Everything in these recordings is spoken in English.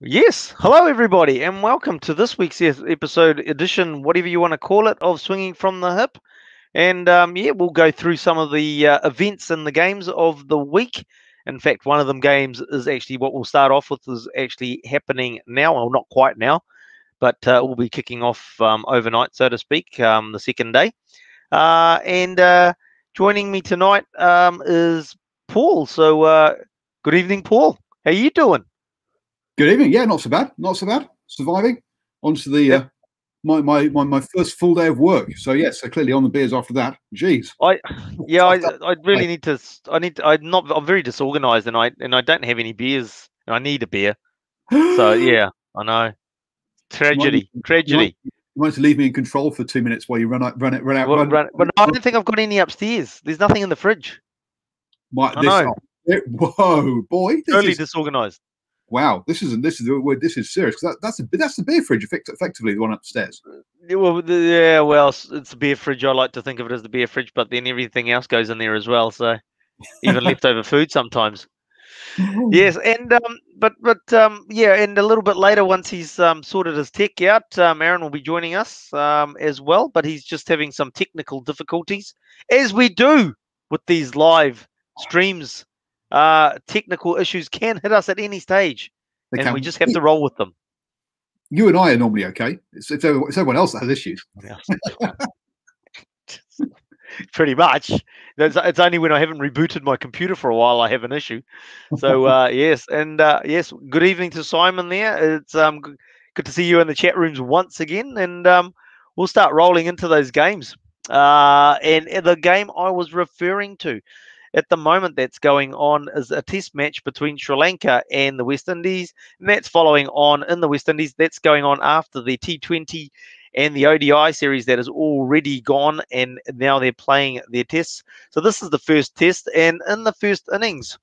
Yes, hello everybody, and welcome to this week's episode edition, whatever you want to call it, of Swinging from the Hip. And yeah, we'll go through some of the events and the games of the week. In fact, one of them games is actually what we'll start off with is actually happening now. Well, not quite now, but we'll be kicking off overnight, so to speak, the second day. And joining me tonight is Paul. So good evening, Paul. How you doing? Good evening. Yeah, not so bad. Not so bad. Surviving. On to the Yep. my first full day of work. So yes, so clearly on the beers after that. Jeez. Yeah, I really need to. I'm very disorganized, and I don't have any beers. And I need a beer. So yeah, I know. you Tragedy, might tragedy. you might to leave me in control for 2 minutes while you run. But no, I don't think I've got any upstairs. There's nothing in the fridge. I This. know. Whoa, boy! This Totally is disorganized. wow. This is serious. That's the beer fridge, effectively the one upstairs. Well, it's a beer fridge. I like to think of it as the beer fridge, but then everything else goes in there as well. So even leftover food sometimes. Yes, and yeah, and a little bit later, once he's sorted his tech out, Aaron will be joining us as well. But he's just having some technical difficulties, as we do with these live streams. Technical issues can hit us at any stage, They and we can. just have to roll with them. You and I are normally okay. It's everyone else that has issues. Pretty much. It's only when I haven't rebooted my computer for a while I have an issue. So yes, and yes, good evening to Simon there. It's good to see you in the chat rooms once again, and we'll start rolling into those games. And the game I was referring to at the moment that's going on is a test match between Sri Lanka and the West Indies, and that's following on in the West Indies. That's going on after the T20 and the ODI series that is already gone, and now they're playing their tests. So this is the first test, and in the first innings,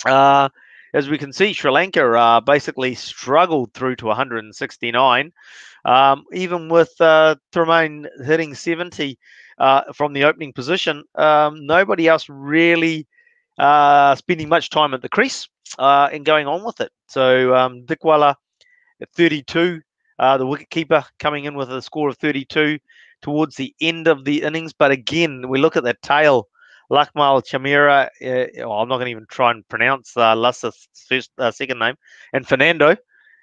uh, as we can see, Sri Lanka basically struggled through to 169, even with Tremaine hitting 70 from the opening position. Nobody else really spending much time at the crease and going on with it. So Dickwala at 32, the wicketkeeper coming in with a score of 32 towards the end of the innings. But again, we look at that tail. Lakmal Chamira, I'm not going to even try and pronounce Lassa's second name, and Fernando.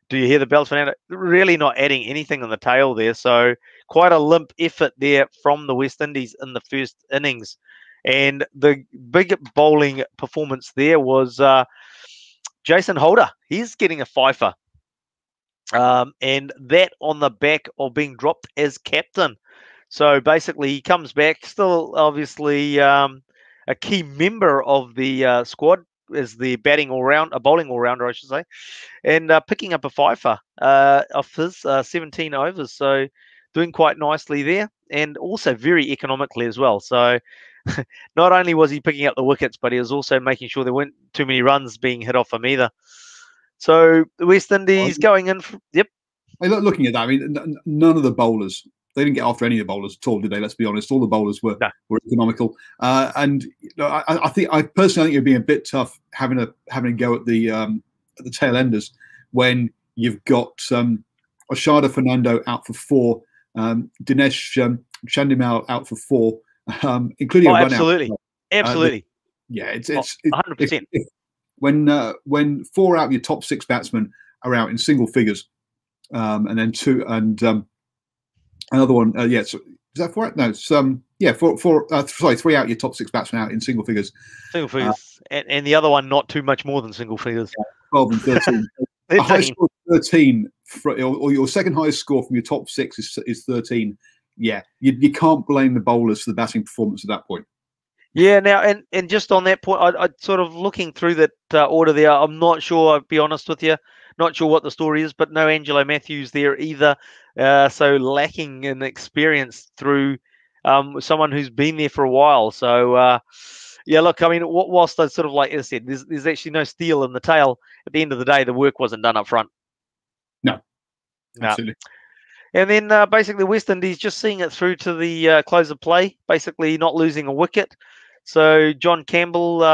Do you hear the bells, Fernando? Really not adding anything on the tail there. So quite a limp effort there from the West Indies in the first innings. And the big bowling performance there was Jason Holder. He's getting a fifer. And that on the back of being dropped as captain. So basically, he comes back, still obviously a key member of the squad as the bowling all rounder, I should say, and picking up a fifer off his 17 overs. So doing quite nicely there, and also very economically as well. So not only was he picking up the wickets, but he was also making sure there weren't too many runs being hit off him either. So the West Indies going in. Yep. Looking at that, I mean, none of the bowlers, they didn't get after any of the bowlers at all, did they? Let's be honest. All the bowlers were economical, and I personally think it'd be a bit tough having a go at the tail enders when you've got Oshada Fernando out for 4, Dinesh Chandimal out for 4, including a run absolutely. out. Absolutely. Yeah, it's 100%. When 4 out of your top 6 batsmen are out in single figures. And then 2 and another one. So is that 4? No, it's 3 out your top 6 batsmen out in single figures. Single figures, and the other one not too much more than single figures. 12 and 13. A high score of 13, or your second highest score from your top 6 is 13. Yeah, you can't blame the bowlers for the batting performance at that point. Yeah, now and just on that point, I sort of looking through that order there. I'm not sure. I'll be honest with you. Not sure what the story is, but no Angelo Matthews there either. So lacking in experience through someone who's been there for a while. So yeah, look, I mean, whilst I sort of like I said, there's actually no steel in the tail. At the end of the day, the work wasn't done up front. No, absolutely. And then basically West Indies just seeing it through to the close of play, basically not losing a wicket. So John Campbell,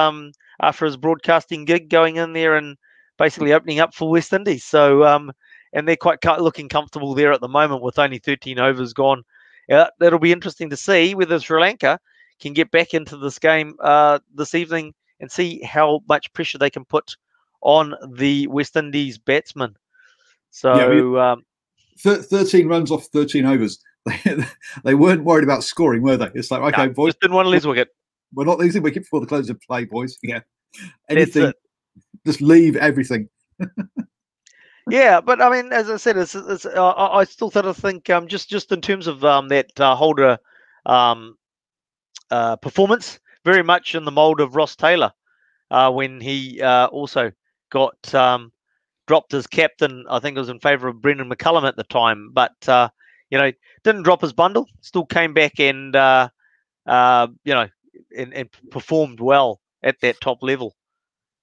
after his broadcasting gig, going in there and basically opening up for West Indies. So and they're quite looking comfortable there at the moment with only 13 overs gone. That'll be interesting to see whether Sri Lanka can get back into this game this evening and see how much pressure they can put on the West Indies batsmen. So 13 runs off 13 overs. They weren't worried about scoring, were they? It's like, okay, boys, just didn't want to lose wicket. We're not losing wicket before the close of play, boys. Yeah, anything, just leave everything. Yeah, but I mean, as I said, I still sort of think just in terms of that Holder performance, very much in the mould of Ross Taylor when he also got dropped as captain. I think it was in favour of Brendan McCullum at the time, but you know, didn't drop his bundle. Still came back and you know, and performed well at that top level.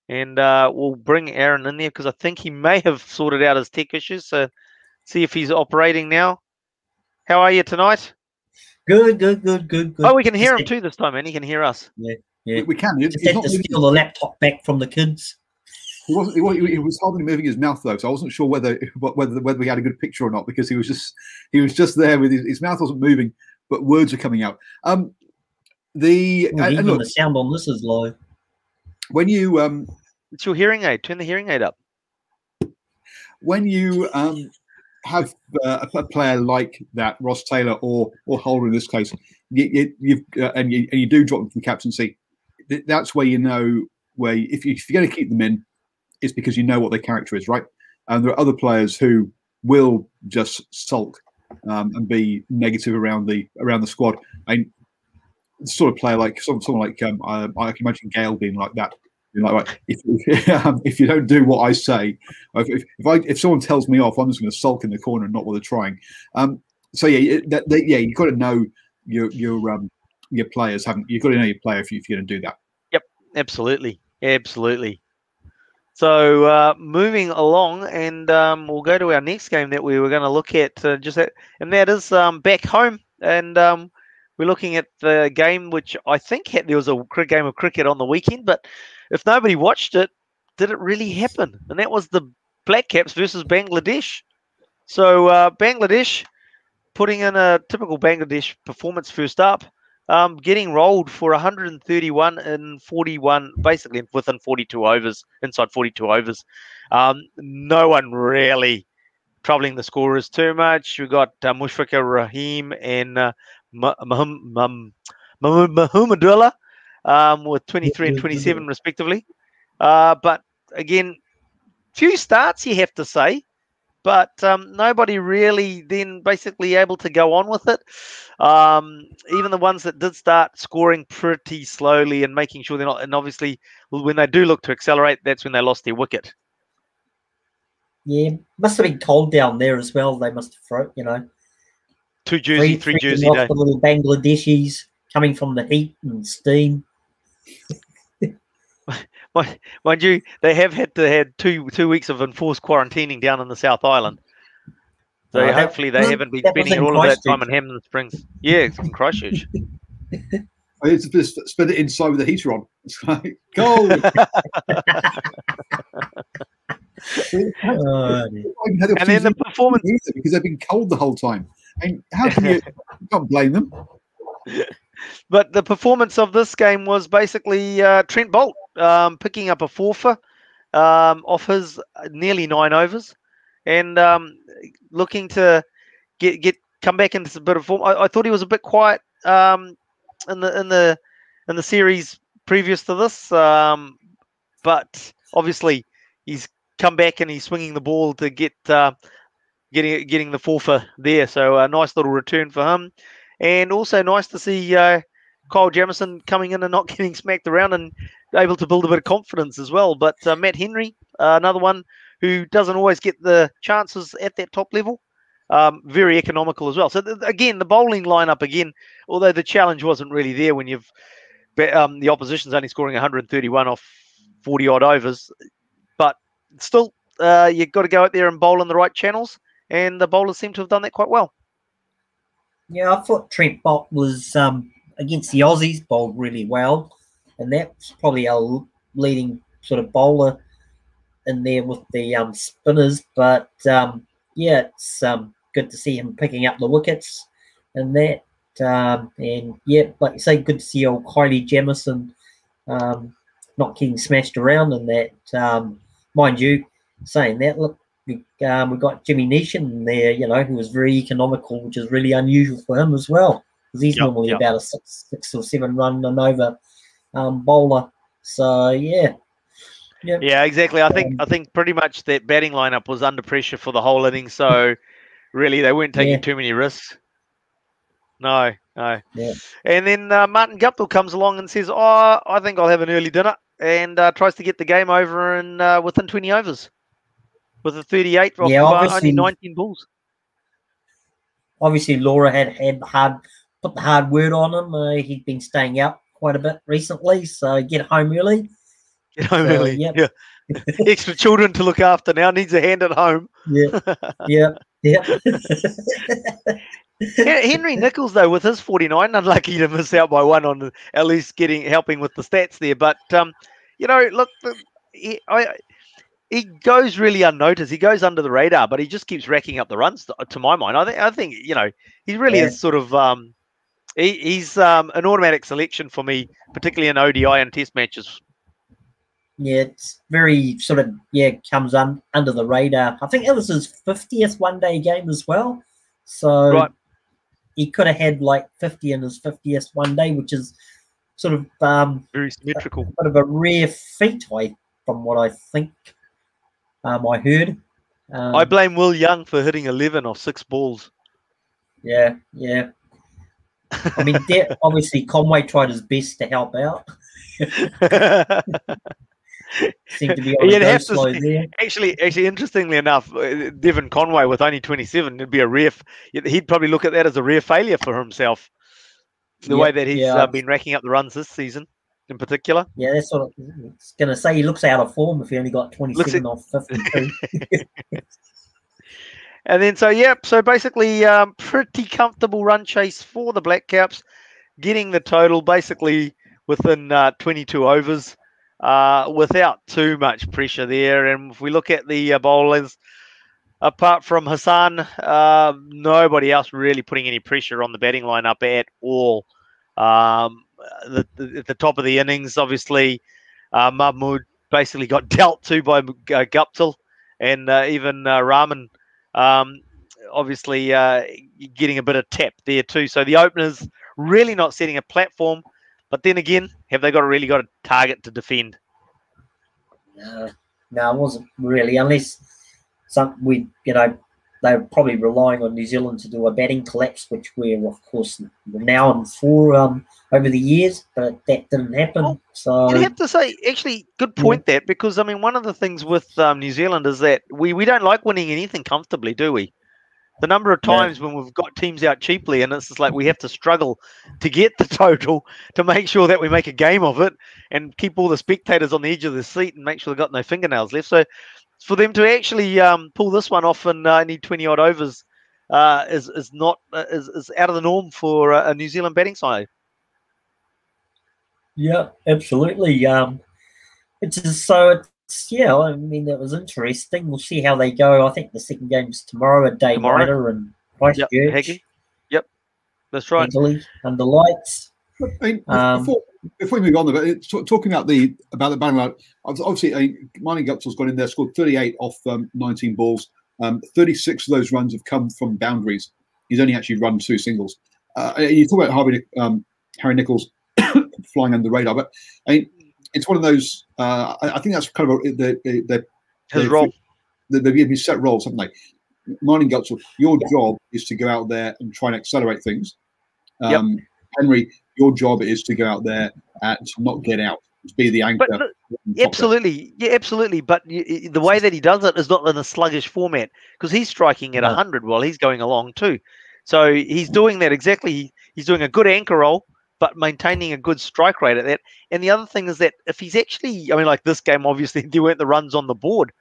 And we'll bring Aaron in there because I think he may have sorted out his tech issues. So see if he's operating now. How are you tonight? Good. Oh, we can hear him too this time, and he can hear us. Yeah. We can. Just had to steal the laptop back from the kids. He was hardly moving his mouth though, so I wasn't sure whether we had a good picture or not, because he was just there with his mouth wasn't moving, but words were coming out. Even look, the sound on this is low. When you it's your hearing aid. Turn the hearing aid up. When you have a player like that, Ross Taylor or Holder in this case, you do drop them from the captaincy. That's where you know where if you're going to keep them in, it's because you know what their character is, right? And there are other players who will just sulk and be negative around the squad. I mean, sort of player like someone like I can imagine Gale being like that. Like, right, if you don't do what I say, if someone tells me off, I'm just going to sulk in the corner and not bother trying. So yeah, you've got to know your players. You've got to know your player if you're going to do that. Yep, absolutely. So moving along, and we'll go to our next game that we were going to look at, and that is back home, and we're looking at the game which I think there was a game of cricket on the weekend, but if nobody watched it, did it really happen? And that was the Black Caps versus Bangladesh. So Bangladesh putting in a typical Bangladesh performance first up, getting rolled for 131 in 41, basically within 42 overs, inside 42 overs. No one really troubling the scorers too much. We got Mushfiqur Rahim and Mahmudullah with 23 and 27 respectively. But again, few starts you have to say, but nobody really then basically able to go on with it. Even the ones that did start scoring pretty slowly and making sure they're not, and obviously when they do look to accelerate, that's when they lost their wicket. Yeah, must have been cold down there as well. They must have thrown, you know. Three Jersey day. The little Bangladeshis coming from the heat and steam. Mind you, they have had to have two weeks of enforced quarantining down in the South Island. So hopefully they haven't been spending all of that time in Hampton Springs. Yeah, it's in Christchurch. It's just spend it inside with the heater on. It's like cold. And then the performance, because they've been cold the whole time. And how can you can't blame them? But the performance of this game was basically Trent Bolt picking up a fourfer off his nearly 9 overs, and looking to come back into a bit of form. I thought he was a bit quiet in the series previous to this, but obviously he's come back and he's swinging the ball to getting the fourfer there. So a nice little return for him. And also nice to see Kyle Jamieson coming in and not getting smacked around and able to build a bit of confidence as well. But Matt Henry, another one who doesn't always get the chances at that top level, very economical as well. So again, the bowling lineup again, although the challenge wasn't really there when you've the opposition's only scoring 131 off 40 odd overs, but still you've got to go out there and bowl in the right channels, and the bowlers seem to have done that quite well. Yeah, I thought Trent Bolt was against the Aussies bowled really well, and that's probably our leading sort of bowler in there with the spinners, but yeah, it's good to see him picking up the wickets and that. And yeah, like you say, good to see old Kylie Jamison not getting smashed around and that. Mind you, saying that, look, we got Jimmy Neesham there, you know, who was very economical, which is really unusual for him as well, because he's normally about a six or 7 run and over bowler. So yeah. Yep. Yeah, exactly. I think pretty much that batting lineup was under pressure for the whole inning, so really they weren't taking too many risks. No. Yeah. And then Martin Guptill comes along and says, "Oh, I think I'll have an early dinner," and tries to get the game over in within 20 overs with a 38 off only 19 balls. Obviously, Laura had put the hard word on him. He'd been staying out quite a bit recently, so get home early. Get home early. Yep. Yeah. Extra children to look after now. Needs a hand at home. Yeah. Henry Nicholls, though, with his 49, unlucky to miss out by one on at least helping with the stats there. But you know, look, he goes really unnoticed. He goes under the radar, but he just keeps racking up the runs. To my mind, I think you know he really is sort of he's an automatic selection for me, particularly in ODI and Test matches. Yeah, it's very sort of comes under the radar. I think it was his 50th one-day game as well, so he could have had like 50 in his 50th one day, which is sort of very symmetrical, a bit of a rare feat, from what I think. I heard. I blame Will Young for hitting 11 off 6 balls. Yeah. I mean, obviously Conway tried his best to help out. Seemed to be on the slow there. Actually, interestingly enough, Devon Conway with only 27 would be a rare. He'd probably look at that as a rare failure for himself. The way that he's been racking up the runs this season, in particular. Yeah, that's what I was going to say. He looks out of form if he only got 27 off 52. And then so basically, pretty comfortable run chase for the Black Caps, getting the total basically within 22 overs. Without too much pressure there. And if we look at the bowlers, apart from Hassan, nobody else really putting any pressure on the batting lineup at all. At the top of the innings, obviously, Mahmood basically got dealt to by Guptill, and even Rahman obviously getting a bit of tap there too. So the openers really not setting a platform. But then again, have they really got a target to defend? No, it wasn't really, unless they were probably relying on New Zealand to do a batting collapse, which we're of course renowned for over the years, but that didn't happen. Well, so you have to say, actually, good point that, because I mean, one of the things with New Zealand is that we don't like winning anything comfortably, do we? The number of times when we've got teams out cheaply and it's just like we have to struggle to get the total to make sure that we make a game of it and keep all the spectators on the edge of the seat and make sure they've got no fingernails left. So for them to actually pull this one off in only 20-odd overs is out of the norm for a New Zealand batting side. Yeah, absolutely. I mean, that was interesting. We'll see how they go. I think the second game's tomorrow, a day later, and Christchurch. Yep, that's right. Under lights. Before we move on, talking about the batting line, obviously, Martin Guptill's gone in there, scored 38 off 19 balls. 36 of those runs have come from boundaries. He's only actually run 2 singles. You talk about Harry Nicholls flying under the radar, but I mean, it's one of those. I think that's kind of his role. The set role, something like Martin Guptill. Your job is to go out there and try and accelerate things. Henry, your job is to go out there and not get out, to be the anchor. Absolutely, absolutely. But the way that he does it is not in a sluggish format, because he's striking at 100 while he's going along too. So he's doing that exactly. He's doing a good anchor role, but maintaining a good strike rate at that. And the other thing is that if he's actually, I mean, like this game, obviously there weren't the runs on the board.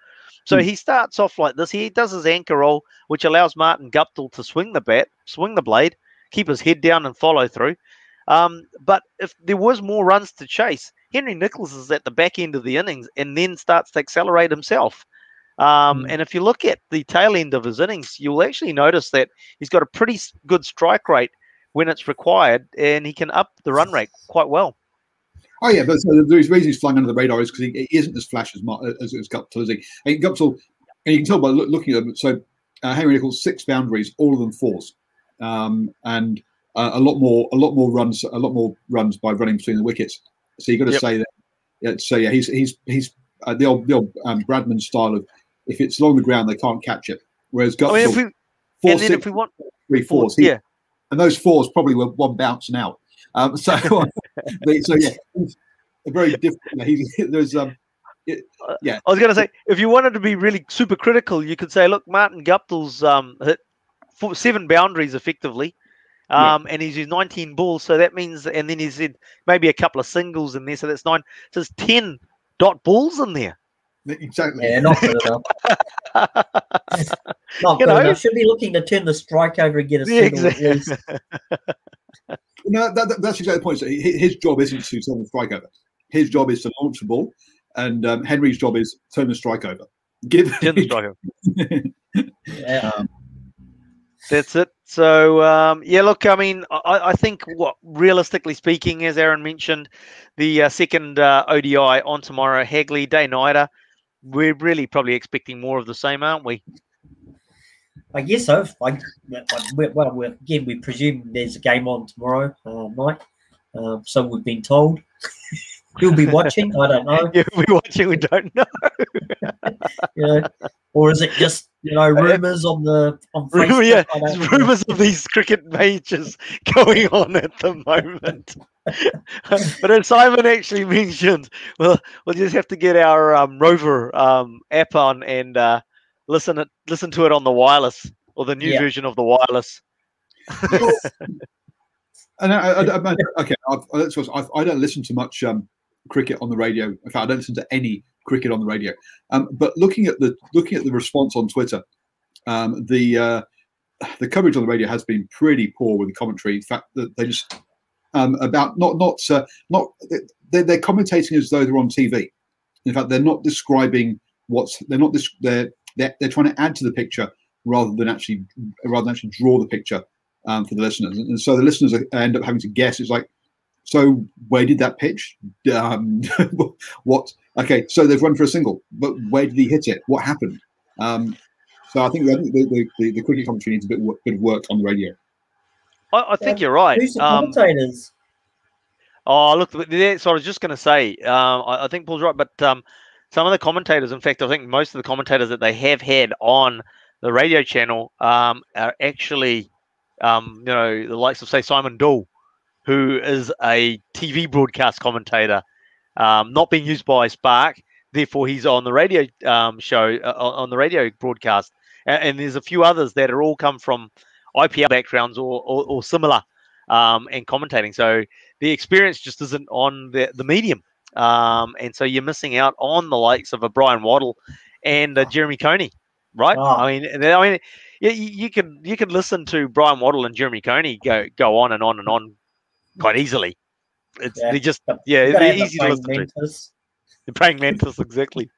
So he starts off like this. He does his anchor roll, which allows Martin Guptill to swing the bat, swing the blade, keep his head down and follow through. But if there was more runs to chase, Henry Nicholls is at the back end of the innings and then starts to accelerate himself. And if you look at the tail end of his innings, you'll actually notice that he's got a pretty good strike rate when it's required, and he can up the run rate quite well. Oh yeah, but so the reason he's flying under the radar is because he isn't as flash as Guptill, is he? And Guptill, and you can tell by looking at them. So Henry Nicholls 6 boundaries, all of them 4s, and a lot more runs by running between the wickets. So you've got to say that. So yeah, he's the old Bradman style of, if it's along the ground they can't catch it. Whereas Guptill, if we want 3 4s, and those 4s probably were 1 bouncing out. So yeah, it's a very different. There's yeah. I was going to say, if you wanted to be really super critical, you could say, look, Martin Guptill's hit 7 boundaries effectively, and he's used 19 balls, so that means, and then he's had maybe a couple of singles in there, so that's 9. So there's 10 dot balls in there. Exactly. Yeah, not good enough. Not good enough. Should be looking to turn the strike over and get a single at least. No, that's exactly the point. So his job isn't to turn the strike over. His job is to launch the ball, and Henry's job is turn the strike over. Turn the strike over. That's it. So yeah, look, I mean, I think realistically speaking, as Aaron mentioned, the second ODI on tomorrow, Hagley, day-nighter. We're really probably expecting more of the same, aren't we? I guess so. Again, we presume there's a game on tomorrow night. So we've been told. Who'll be watching? I don't know. Yeah, we'll be watching. We don't know. Or is it just rumors on Facebook? Yeah, rumors of these cricket matches going on at the moment. But as Simon actually mentioned, we'll just have to get our Rover app on and listen to it on the wireless, or the new version of the wireless. And I don't listen to much cricket on the radio. In fact, I don't listen to any cricket on the radio. But looking at the response on Twitter, the coverage on the radio has been pretty poor with the commentary. In fact, that they just about they're commentating as though they're on TV. In fact, they're not describing they're trying to add to the picture rather than actually draw the picture for the listeners, and so the listeners end up having to guess. It's like, so where did that pitch? What? Okay, so they've run for a single, but where did he hit it? What happened? So I think the cricket commentary needs a bit of work on the radio. I think you're right. Who's the commentators? Oh, look, so I was just going to say, I think Paul's right, but some of the commentators, in fact, I think most of the commentators that they have had on the radio channel are actually, the likes of, say, Simon Dool, who is a TV broadcast commentator, not being used by Spark. Therefore, he's on the radio show, on the radio broadcast. And there's a few others that are all come from IPL backgrounds or similar and commentating. So the experience just isn't on the medium. And so you're missing out on the likes of a Brian Waddle and Jeremy Coney, right? Oh. I mean, you can listen to Brian Waddle and Jeremy Coney go on and on and on quite easily. They're just they're easy to listen to. The praying mantis, exactly.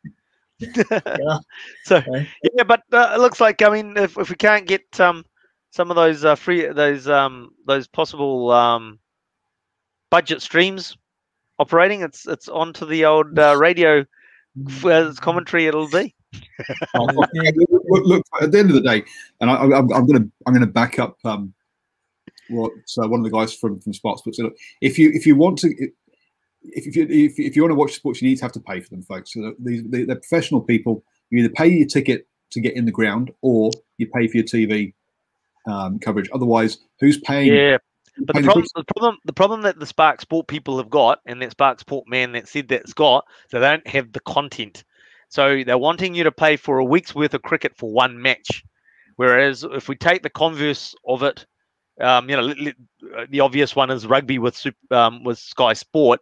So yeah, but it looks like, I mean, if we can't get some of those those possible budget streams operating, it's onto the old radio commentary. It'll be. Look, at the end of the day, and I'm going to back up what one of the guys from Sparks puts it. If you want to. If you want to watch sports, you need to have to pay for them, folks. So they're professional people. You either pay your ticket to get in the ground, or you pay for your TV coverage. Otherwise, who's paying? Yeah, but the problem that the Spark Sport people have got, and that Spark Sport man that said that's got, they don't have the content. So they're wanting you to pay for a week's worth of cricket for one match. Whereas if we take the converse of it, the obvious one is rugby with Sky Sport.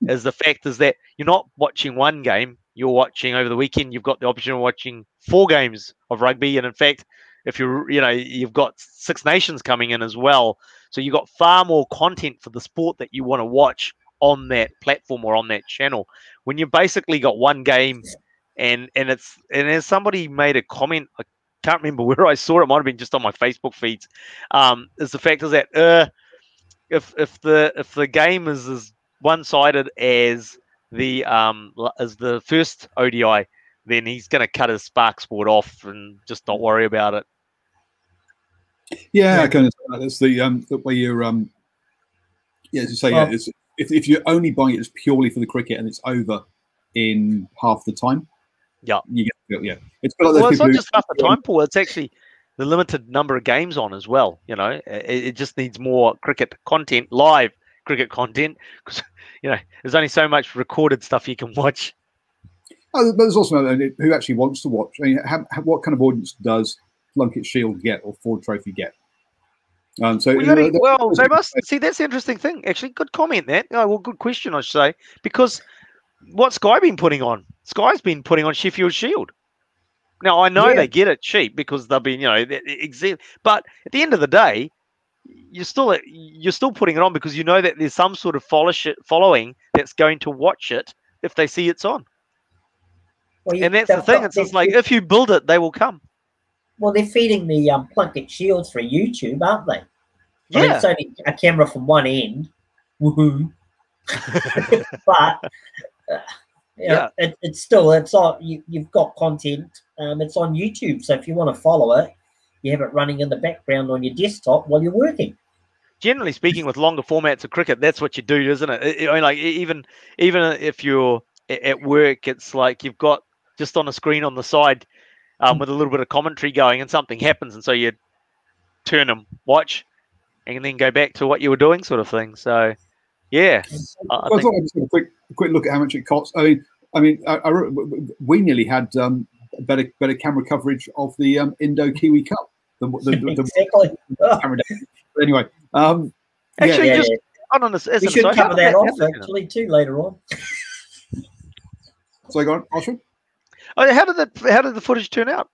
Is the fact is that you're not watching one game, you're watching over the weekend. You've got the option of watching 4 games of rugby, and in fact, if you've got 6 nations coming in as well, so you've got far more content for the sport that you want to watch on that platform or on that channel. When you basically got one game, and as somebody made a comment, I can't remember where I saw it. Might have been just on my Facebook feeds. Is the fact is that if the game is as one-sided as the first ODI, then he's going to cut his Spark Sport off and just not worry about it. Yeah, kind of. That's the way you're. Yeah, as you say, it's, if you're only buying it as purely for the cricket and it's over in half the time. Yeah, you get, it's like well, it's not just half the time, Paul. It's actually the limited number of games on as well. You know, it just needs more cricket content, live cricket content, because there's only so much recorded stuff you can watch. Oh, but there's also who actually wants to watch. I mean, what kind of audience does Plunkett Shield get or Ford Trophy get? So they must see. That's the interesting thing. Actually, good comment there. Oh, well, good question, I should say, because what's Sky been putting on? Sky's been putting on Sheffield Shield. Now I know they get it cheap because they've been, but at the end of the day, you're still putting it on because you know that there's some sort of following that's going to watch it if they see it's on. Well, and that's the thing. It's just like if you build it, they will come. Well, they're feeding the Plunkett Shield through YouTube, aren't they? Yeah. I mean, it's only a camera from one end. Woohoo! But it's on. You've got content. It's on YouTube, so if you want to follow it, you have it running in the background on your desktop while you're working. Generally speaking, with longer formats of cricket, that's what you do, isn't it? I mean, like even if you're at work, it's like you've got just on a screen on the side with a little bit of commentary going, and something happens, and so you turn and watch, and then go back to what you were doing, sort of thing. So, yeah. I thought I'd just have a quick look at how much it costs. I mean, we nearly had better camera coverage of the Indo-Kiwi Cup. Exactly. But anyway, actually, we should cover that off actually too later on. So go on, Ashwin. Oh, how did the footage turn out?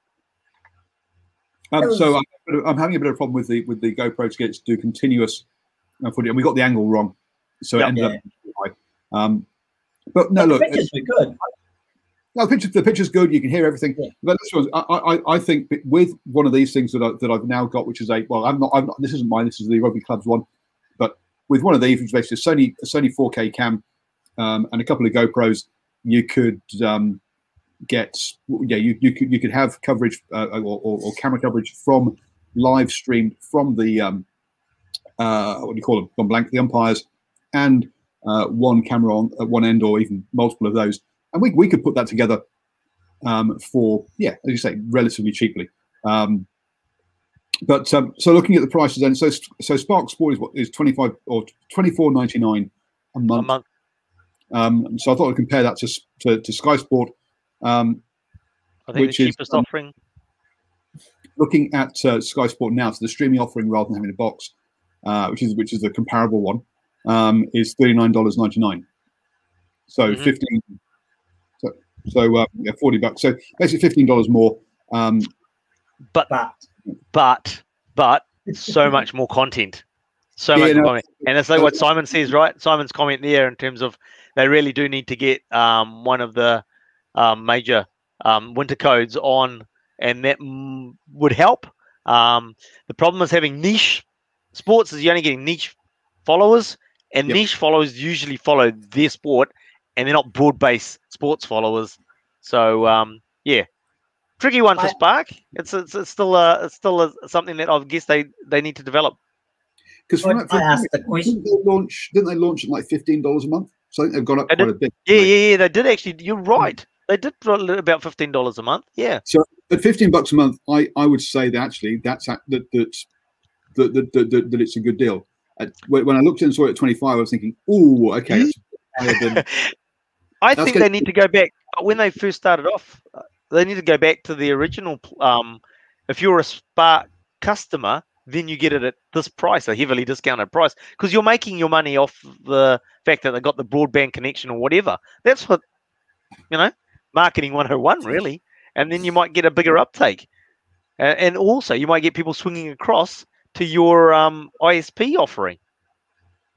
So I'm having a bit of a problem with the GoPro to get it to do continuous footage, and we got the angle wrong, so it ended up. But no, look, the pictures were good. No, the picture's good. You can hear everything. Yeah. But I think with one of these things that I've now got, which is I'm not. This isn't mine. This is the Rugby Club's one. But with one of these, which is basically a Sony 4K cam and a couple of GoPros, you could you could have coverage or camera coverage from live streamed from the what do you call them? Gone blank. The umpires and one camera on at one end, or even multiple of those. And we could put that together for, as you say, relatively cheaply. But so looking at the prices then, so Spark Sport is $25 or $24.99 a month. So I thought I'd compare that to Sky Sport, I think which the cheapest is, offering. Looking at Sky Sport now, so the streaming offering rather than having a box, which is the comparable one, is $39.99. So 15. So $40. So basically $15 more. But so much more content. So much more content. And it's like what Simon says, right? Simon's comment there in terms of they really do need to get one of the major winter codes on, and that would help. The problem is having niche sports is you're only getting niche followers, and niche followers usually follow their sport, and they're not broad-based sports followers. So tricky one for Spark. It's still something that I guess they need to develop. Because I asked the question. Didn't they launch at like $15 a month? So I think they've gone up quite a bit. Yeah, they did actually. You're right. They did about $15 a month. Yeah. So at $15 a month, I would say that actually that it's a good deal. When I looked and saw it at 25, I was thinking, oh, okay. That's higher than, I think they need to go back when they first started off. They need to go back to the original. If you're a Spark customer, then you get it at this price, a heavily discounted price, because you're making your money off the fact that they got the broadband connection or whatever. That's what, marketing 101 really. And then you might get a bigger uptake. And also you might get people swinging across to your ISP offering.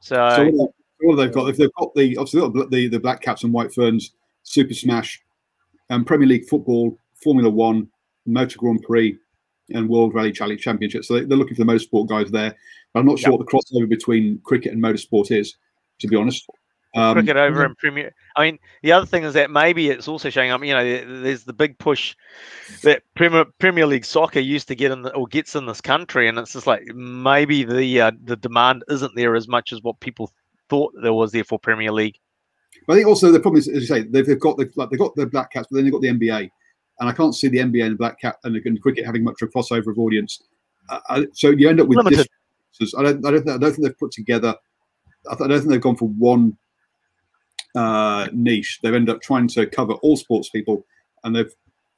So All they've got, if they've got the obviously they've got the Black Caps and White Ferns, Super Smash, Premier League football, Formula One, Motor Grand Prix, and World Rally Challenge Championship. So they're looking for the motorsport guys there. But I'm not sure what the crossover between cricket and motorsport is, to be honest. Cricket over in Premier. I mean, the other thing is that maybe it's also showing up. You know, there's the big push that Premier League soccer used to get in or gets in this country, and it's just like maybe the demand isn't there as much as what people thought there was there for Premier League. But I think also the problem is, as you say, they've got the Black Caps, but then they've got the NBA, and I can't see the NBA and the Black Cap and the cricket having much of a crossover of audience. So you end up with limited. I don't think they've put together. I don't think they've gone for one niche. They've ended up trying to cover all sports people, and they've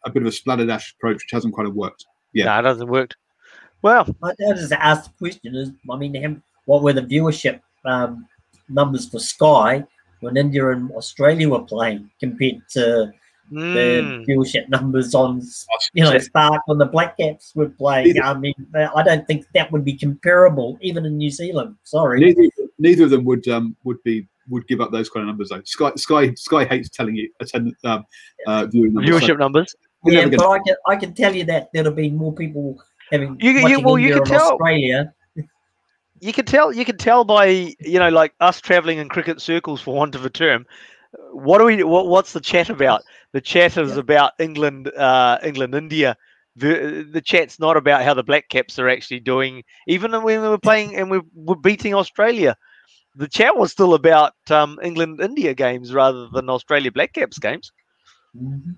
a bit of a splatterdash approach, which hasn't quite worked. Yeah, no, it hasn't worked. Well, I just asked the question: is I mean, what were the viewership numbers for Sky when India and Australia were playing compared to the viewership numbers on, Spark when the Black Caps were playing? I mean, I don't think that would be comparable, even in New Zealand. Sorry, neither of them would give up those kind of numbers though. Sky hates telling you viewership numbers. Yeah, but I can tell you that there'll be more people having you can tell Australia. You can tell by like us traveling in cricket circles, for want of a term. What's the chat about? The chat is about England, India. The chat's not about how the Black Caps are actually doing. Even when we were playing and we were beating Australia, the chat was still about England India games rather than Australia Black Caps games. Mm-hmm.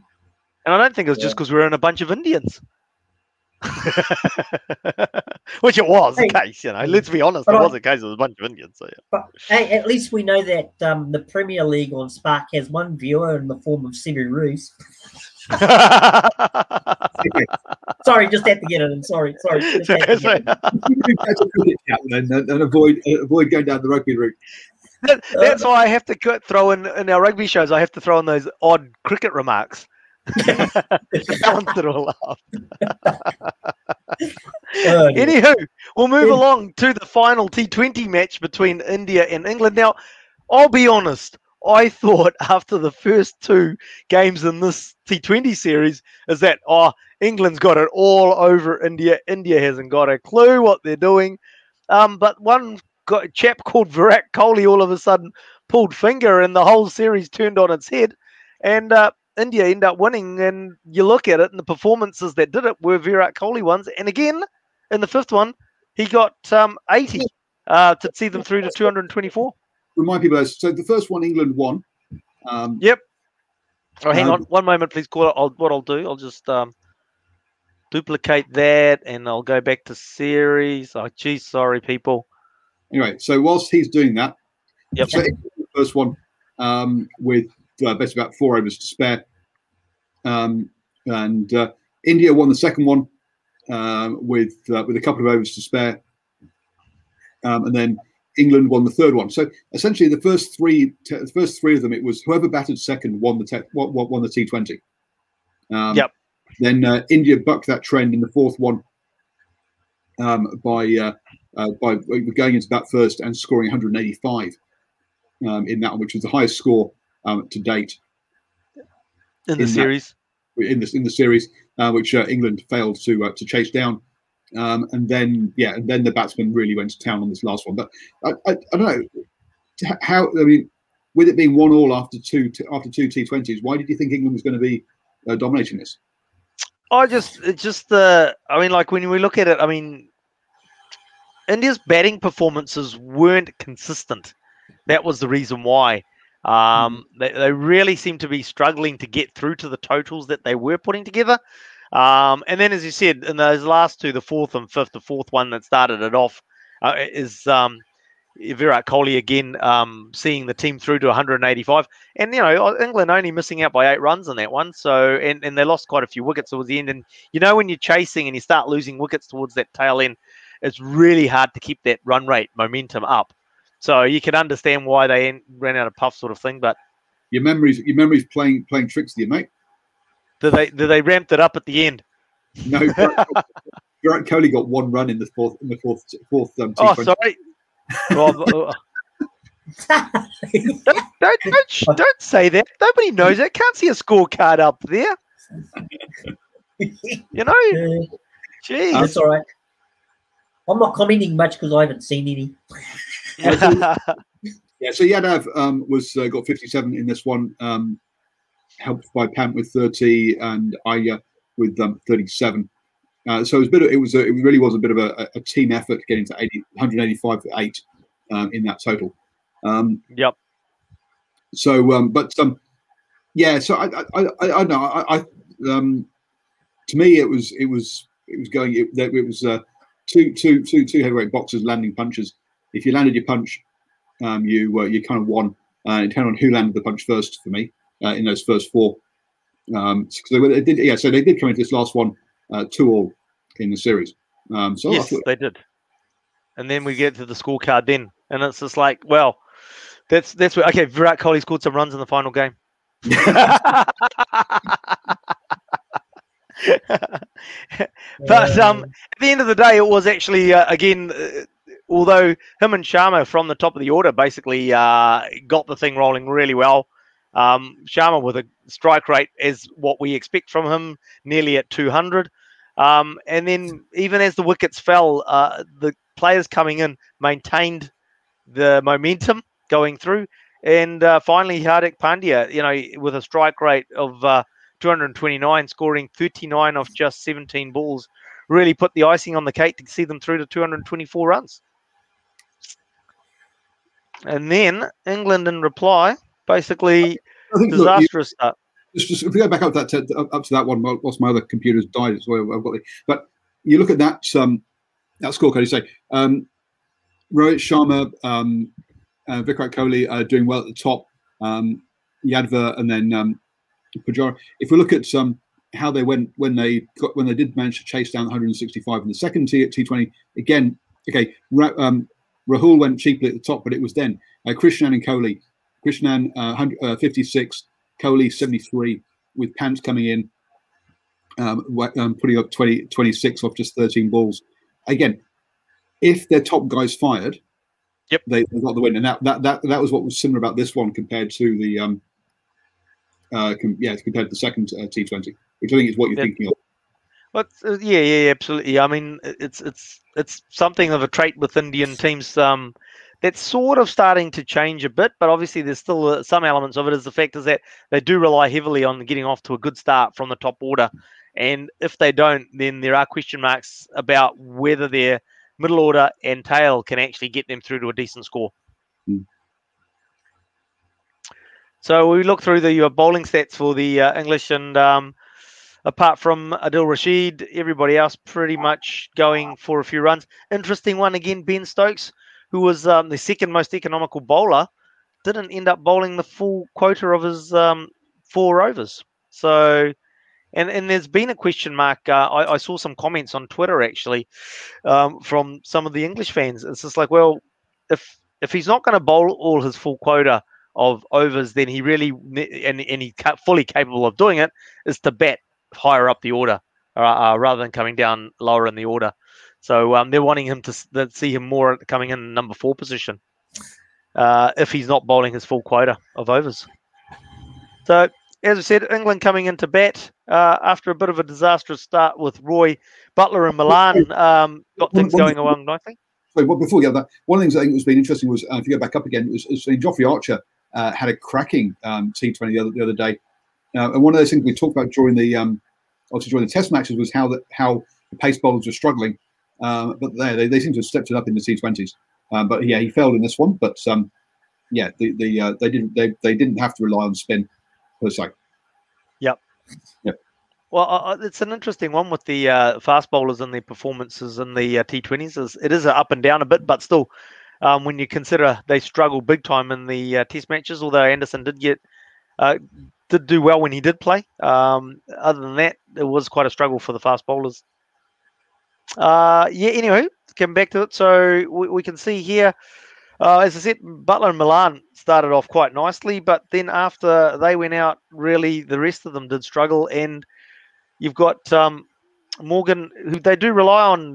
And I don't think it was just because we were in a bunch of Indians. Which it was the case, let's be honest, it was the case. It was a bunch of Indians. So, yeah. But hey, at least we know that the Premier League on Spark has one viewer in the form of Sebi Roos. Sorry, just had to get it in. Sorry. And avoid going down the rugby route. That's why I have to throw in our rugby shows. I have to throw in those odd cricket remarks. Balance it all up. Anywho, we'll move along to the final T20 match between India and England. Now, I'll be honest, I thought after the first two games in this T20 series is that, England's got it all over India. India hasn't got a clue what they're doing. But one chap called Virat Kohli all of a sudden pulled finger and the whole series turned on its head. And India end up winning, and you look at it, and the performances that did it were Virat Kohli ones. And again, in the fifth one, he got 80 to see them through to 224. Remind people, so the first one, England won. Yep. Oh, hang on, one moment, please. What I'll do, I'll just duplicate that, and I'll go back to series. Oh, geez, sorry, people. Anyway, so whilst he's doing that, yep. So the first one with basically about 4 overs to spare, and India won the second one with a couple of overs to spare, and then England won the third one. So essentially, the first three of them, it was whoever batted second won the T20. Yep. Then India bucked that trend in the fourth one by going into that first and scoring 185 in that one, which was the highest score to date in the series. In the series, which England failed to chase down, and then the batsman really went to town on this last one. But I don't know how. I mean, with it being 1-1 after two T20s, why did you think England was going to be dominating this? I mean, like when we look at it, I mean, India's batting performances weren't consistent. That was the reason why. They really seem to be struggling to get through to the totals that they were putting together. And then, as you said, in those last two, the fourth and fifth, the fourth one that started it off is Virat Kohli again, seeing the team through to 185. And, England only missing out by 8 runs in that one. So, and they lost quite a few wickets towards the end. And, when you're chasing and you start losing wickets towards that tail end, it's really hard to keep that run rate momentum up. So you can understand why they ran out of puff, sort of thing. But your memory's playing tricks with you, mate. Did they ramped it up at the end? No, Virat Kohli got 1 run in the fourth. Oh, sorry. Don't say that. Nobody knows it. Can't see a scorecard up there. You know, geez. That's all right. I'm not commenting much because I haven't seen any. Yeah, so Yadav got 57 in this one, helped by Pant with 30 and Aya with 37. So it really was a bit of a team effort getting to 185 for 8 in that total. Yep. So, yeah. So I know. To me, it was going. It was two heavyweight boxers landing punches. If you landed your punch, you kind of won. It depended on who landed the punch first for me in those first 4. So they did come into this last one 2-2 in the series. So yes, they did. And then we get to the scorecard then, and it's just like, well, that's where okay. Virat Kohli scored some runs in the final game. But at the end of the day, it was actually again, although him and Sharma from the top of the order basically got the thing rolling really well. Sharma with a strike rate as what we expect from him, nearly at 200. And then even as the wickets fell, the players coming in maintained the momentum going through. And finally, Hardik Pandya, with a strike rate of 229, scoring 39 off just 17 balls, really put the icing on the cake to see them through to 224 runs. And then England in reply, basically disastrous start. Just if we go back up to that one, whilst my other computer's died as well, but you look at that scorecard. You say Rohit Sharma, Virat Kohli are doing well at the top, Yadva, and then Pujara. If we look at how they went when they did manage to chase down 165 in the second T20 again. Okay, Rahul went cheaply at the top, but it was then Krishnan and Kohli. Krishnan 56, Kohli 73, with Pant coming in, putting up 26 off just 13 balls. Again, if their top guys fired, yep, they got the win, and that was what was similar about this one compared to the compared to the second T20, which I think is what you're thinking of. Well, yeah, absolutely. I mean, it's something of a trait with Indian teams that's sort of starting to change a bit, but obviously there's still some elements of it. Is the fact is that they do rely heavily on getting off to a good start from the top order, and if they don't, then there are question marks about whether their middle order and tail can actually get them through to a decent score. So we look through the bowling stats for the English, and apart from Adil Rashid, everybody else pretty much going for a few runs. Interesting one again, Ben Stokes, who was the second most economical bowler, didn't end up bowling the full quota of his 4 overs. So, and there's been a question mark. I saw some comments on Twitter actually from some of the English fans. It's just like, well, if he's not going to bowl all his full quota of overs, then he really, and he's fully capable of doing it, is to bat higher up the order rather than coming down lower in the order. So they're wanting him to see him more coming in number 4 position if he's not bowling his full quota of overs. So as I said, England coming into bat after a bit of a disastrous start with Roy, Butler and Milan got things going along nicely. Sorry, before we get that, one of the things I think has been interesting was if you go back up again, was Geoffrey Archer had a cracking T20 the other day, and one of those things we talked about during the Test matches was how the pace bowlers were struggling, but they seem to have stepped it up in the T20s. But yeah, he failed in this one. But yeah, they didn't have to rely on spin per se. Yep. Well, it's an interesting one with the fast bowlers and their performances in the T20s. It is up and down a bit, but still, when you consider they struggled big time in the Test matches, although Anderson did do well when he did play. Other than that, it was quite a struggle for the fast bowlers. Anyway, coming back to it, so we can see here, as I said, Butler and Milan started off quite nicely, but then after they went out, really the rest of them did struggle, and you've got Morgan, who they do rely on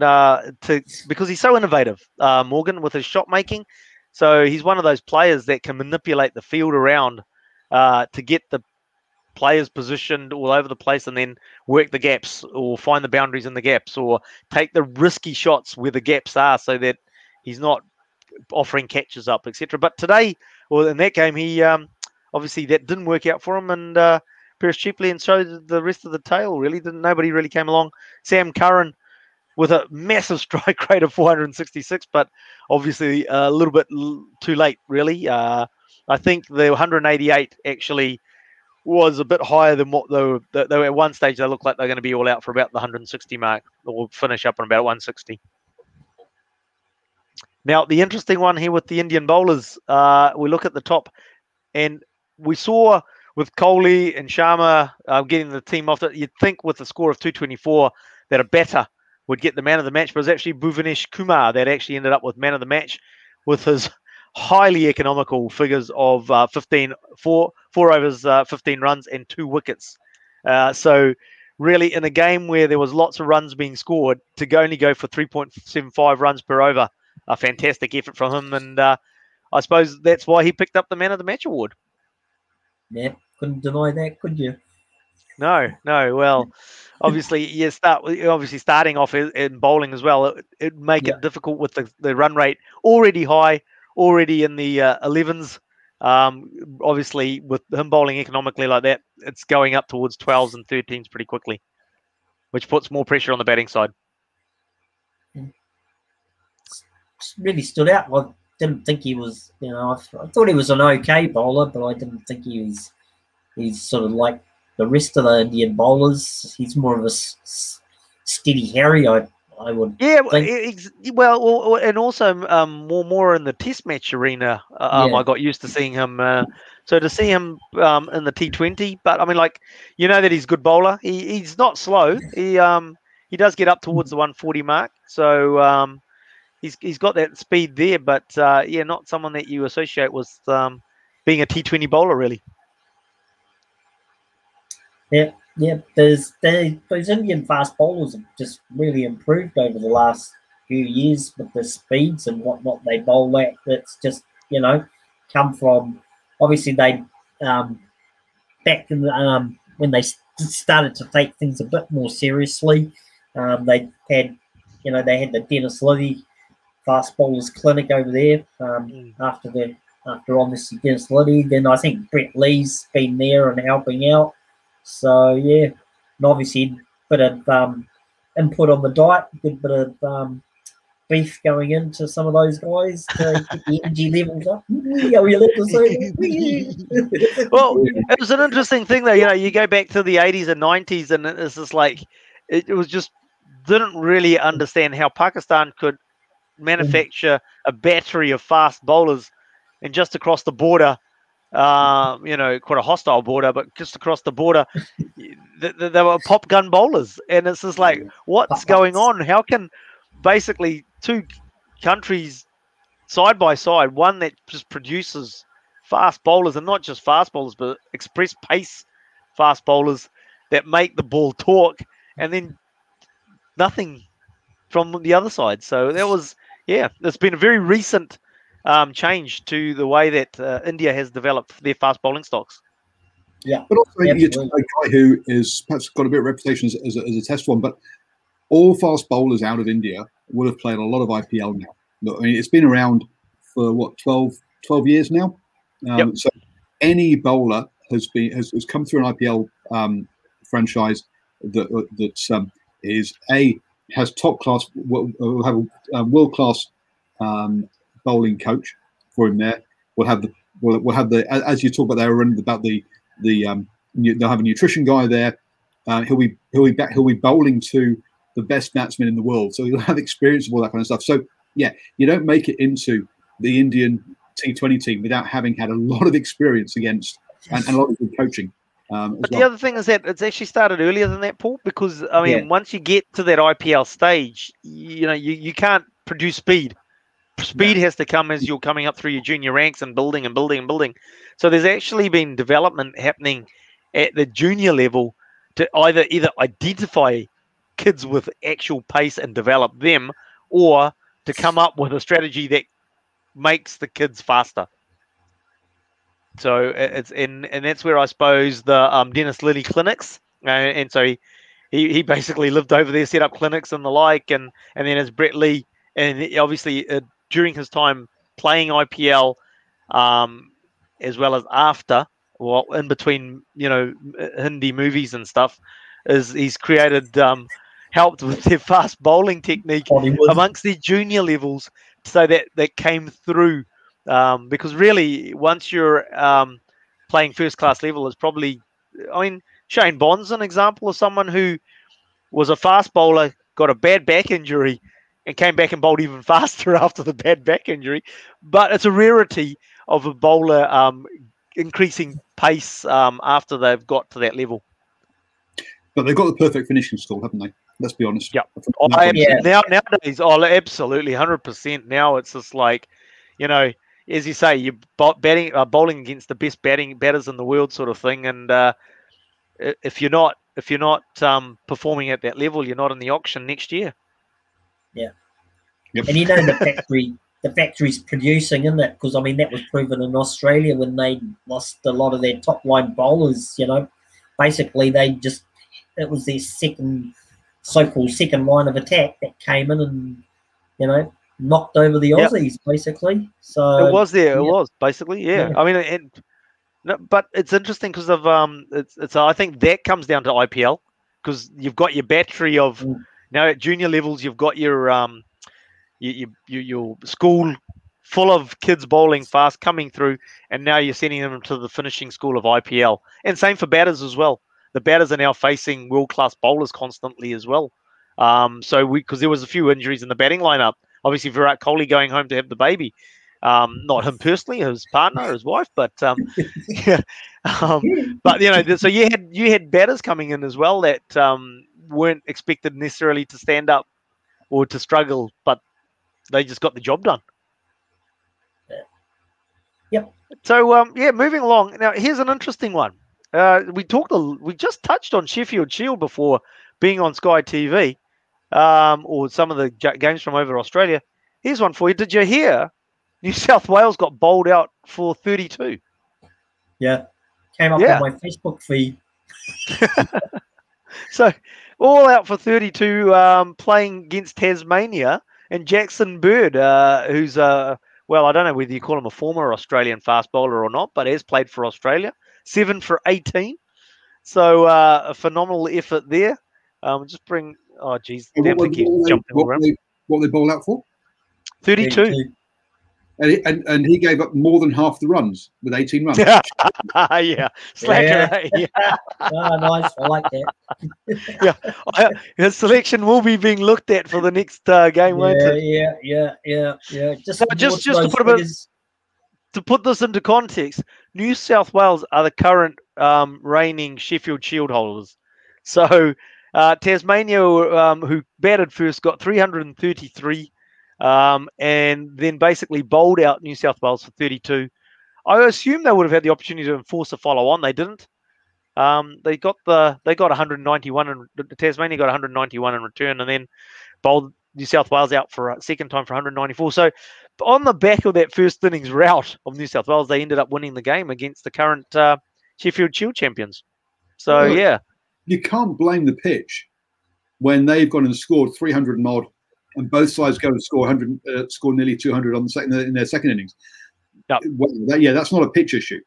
because he's so innovative. Morgan with his shot making, So he's one of those players that can manipulate the field around to get the players positioned all over the place and then work the gaps or find the boundaries in the gaps or take the risky shots where the gaps are so that he's not offering catches up, etc. But today, well, in that game, he obviously that didn't work out for him, and Paris cheaply, and so did the rest of the tail. Really, nobody really came along. Sam Curran with a massive strike rate of 466, but obviously a little bit too late. Really, I think the 188 actually was a bit higher than what they were. At one stage, they looked like they're going to be all out for about the 160 mark, or finish up on about 160. Now, the interesting one here with the Indian bowlers, we look at the top, and we saw with Kohli and Sharma getting the team off, you'd think with the score of 224 that a batter would get the man of the match, but it was actually Bhuvanesh Kumar that actually ended up with man of the match with his highly economical figures of 4 overs, 15 runs, and 2 wickets. So really, in a game where there was lots of runs being scored, to only go for 3.75 runs per over, a fantastic effort from him, and I suppose that's why he picked up the man of the match award. Yeah, couldn't deny that, could you? No. Well, obviously, starting off in bowling as well, it make it difficult with the run rate already high, already in the 11s. Obviously, with him bowling economically like that, it's going up towards 12s and 13s pretty quickly, which puts more pressure on the batting side. Really stood out. I didn't think he was, I thought he was an okay bowler, but I didn't think he's sort of like the rest of the Indian bowlers. He's more of a steady Harry, I would think. Well, and also more in the Test match arena. I got used to seeing him. So to see him in the T20, but I mean, like, that he's a good bowler. He's not slow. He does get up towards the 140 mark. So he's got that speed there, but not someone that you associate with being a T20 bowler, really. Yeah. Those Indian fast bowlers have just really improved over the last few years with the speeds and what they bowl at. It's just come from, obviously they back in the, when they started to take things a bit more seriously. They had the Dennis Liddy fast bowlers clinic over there after obviously Dennis Liddy. Then I think Brett Lee's been there and helping out. So and obviously a bit of input on the diet, a good bit of beef going into some of those guys to get the energy levels up. Are we allowed to say that? Well, it was an interesting thing though. You go back to the 80s and 90s, and it's just like it was just didn't really understand how Pakistan could manufacture a battery of fast bowlers, and just across the border. Quite a hostile border, but just across the border, they were pop gun bowlers, and it's just like, what's going on? How can basically two countries side by side, one that just produces fast bowlers, and not just fast bowlers, but express pace fast bowlers that make the ball talk, and then nothing from the other side. So that was, it's been a very recent change to the way that India has developed their fast bowling stocks. Yeah, but also you're talking about a guy who is perhaps got a bit of reputation as a test one, but all fast bowlers out of India would have played a lot of IPL now. I mean, it's been around for what 12 years now. So any bowler has come through an IPL franchise that has top class, will have a world class bowling coach for him there. We'll have the as you talk about there, Arun, about they'll have a nutrition guy there. He'll be bowling to the best batsmen in the world, so he'll have experience of all that kind of stuff. So you don't make it into the Indian T20 team without having had a lot of experience against and a lot of good coaching. But the other thing is that it's actually started earlier than that, Paul, because I mean, once you get to that IPL stage, you can't produce speed. Speed has to come as you're coming up through your junior ranks and building and building and building. So there's actually been development happening at the junior level to either identify kids with actual pace and develop them, or to come up with a strategy that makes the kids faster. So it's and that's where I suppose the Dennis Lilly clinics, and so he basically lived over there, set up clinics and the like, and then as Brett Lee, and obviously during his time playing IPL, as well as after, well, in between, Hindi movies and stuff, is he's created, helped with their fast bowling technique Hollywood. amongst their junior levels, so that came through. Because really, once you're playing first class level, it's probably, I mean, Shane Bond's an example of someone who was a fast bowler, got a bad back injury, and came back and bowled even faster after the bad back injury. But it's a rarity of a bowler increasing pace after they've got to that level. But they've got the perfect finishing school, haven't they? Let's be honest. Yeah. Yeah. Nowadays, absolutely, 100%. Now it's just like, as you say, you're bowling against the best batters in the world, sort of thing. And if you're not performing at that level, you're not in the auction next year. Yeah. Yep. And the factory's producing, isn't it? Because I mean that was proven in Australia when they lost a lot of their top line bowlers. Basically it was their so-called second line of attack that came in and knocked over the Aussies, basically. So it was there. It was basically, yeah. I mean, but it's interesting because of it's. I think that comes down to IPL, because you've got your battery of now at junior levels. You've got your your school full of kids bowling fast coming through, and now you're sending them to the finishing school of IPL. And same for batters as well. The batters are now facing world-class bowlers constantly as well. Because there was a few injuries in the batting lineup. Obviously, Virat Kohli going home to have the baby. Not him personally, his partner, his wife, but yeah. So you had batters coming in as well that weren't expected necessarily to stand up or to struggle, but they just got the job done. Yep. So moving along. Now here's an interesting one. We just touched on Sheffield Shield before being on Sky TV, or some of the games from over Australia. Here's one for you. Did you hear New South Wales got bowled out for 32? Yeah. Came up on my Facebook feed. So all out for 32, playing against Tasmania, and Jackson Bird, who's I don't know whether you call him a former Australian fast bowler or not, but has played for Australia. 7 for 18. So a phenomenal effort there. Just bring. Oh, geez. What they bowl out for? 32. And he gave up more than half the runs with 18 runs. Yeah. Slacker. Yeah. Nice. I like that. Yeah. His selection will be being looked at for the next game, won't it? Yeah. Just to put this into context, New South Wales are the current reigning Sheffield Shield holders. So Tasmania, who batted first, got 333, and then basically bowled out New South Wales for 32. I assume they would have had the opportunity to enforce a follow-on. They didn't. They got 191, and Tasmania got 191 in return, and then bowled New South Wales out for a second time for 194. So on the back of that first innings rout of New South Wales, they ended up winning the game against the current Sheffield Shield champions. So, yeah. You can't blame the pitch when they've gone and scored 300 and odd, and both sides go and score score nearly 200 in their second innings. Yep. That's not a pitch issue.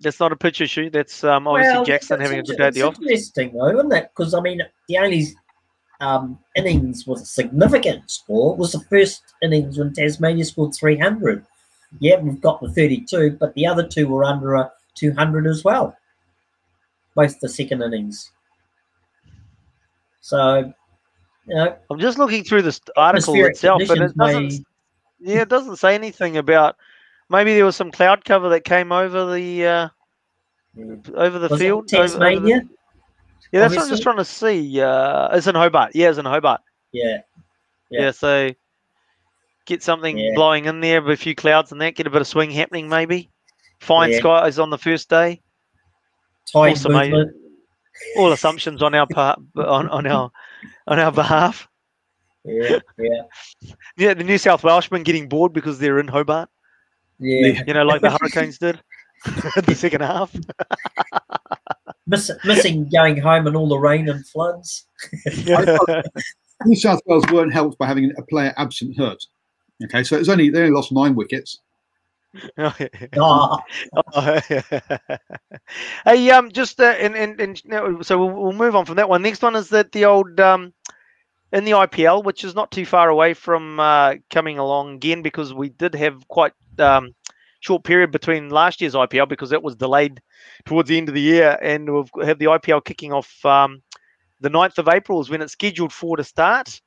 That's not a pitch issue. That's obviously Jackson having a good day at the office. It's interesting, though, isn't it? Because, I mean, the only innings was a significant score was the first innings when Tasmania scored 300. Yeah, we've got the 32, but the other two were under a 200 as well. Both the second innings. So, I'm just looking through this article itself, and it doesn't say anything about. Maybe there was some cloud cover that came over the field. Tasmania. That's what I'm just trying to see. It's in Hobart. Yeah, it's in Hobart. Yeah. So get something blowing in there with a few clouds and that. Get a bit of swing happening, maybe. Fine skies on the first day. Tide movement. All assumptions on our part, on our behalf. Yeah. yeah, the New South Welshmen getting bored because they're in Hobart. Yeah. You know, like the Hurricanes did in the second half. Missing going home and all the rain and floods. New South Wales weren't helped by having a player absent hurt. Okay, so they only lost 9 wickets. Oh, Hey, just so we'll move on from that one. Next one is that the old in the IPL, which is not too far away from coming along again, because we did have quite short period between last year's IPL because it was delayed towards the end of the year, and we'll have the IPL kicking off the 9th of April is when it's scheduled for to start.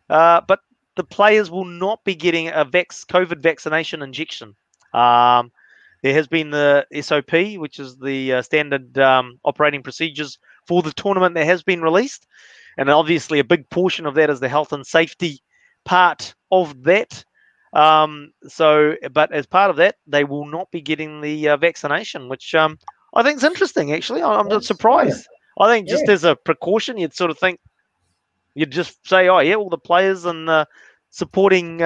But the players will not be getting a COVID vaccination injection. There has been the SOP, which is the standard operating procedures for the tournament that has been released. And obviously a big portion of that is the health and safety part of that. But as part of that, they will not be getting the vaccination, which I think is interesting, actually. I'm just surprised. I think just as a precaution, you'd sort of think, you'd just say, oh, yeah, all the players and the supporting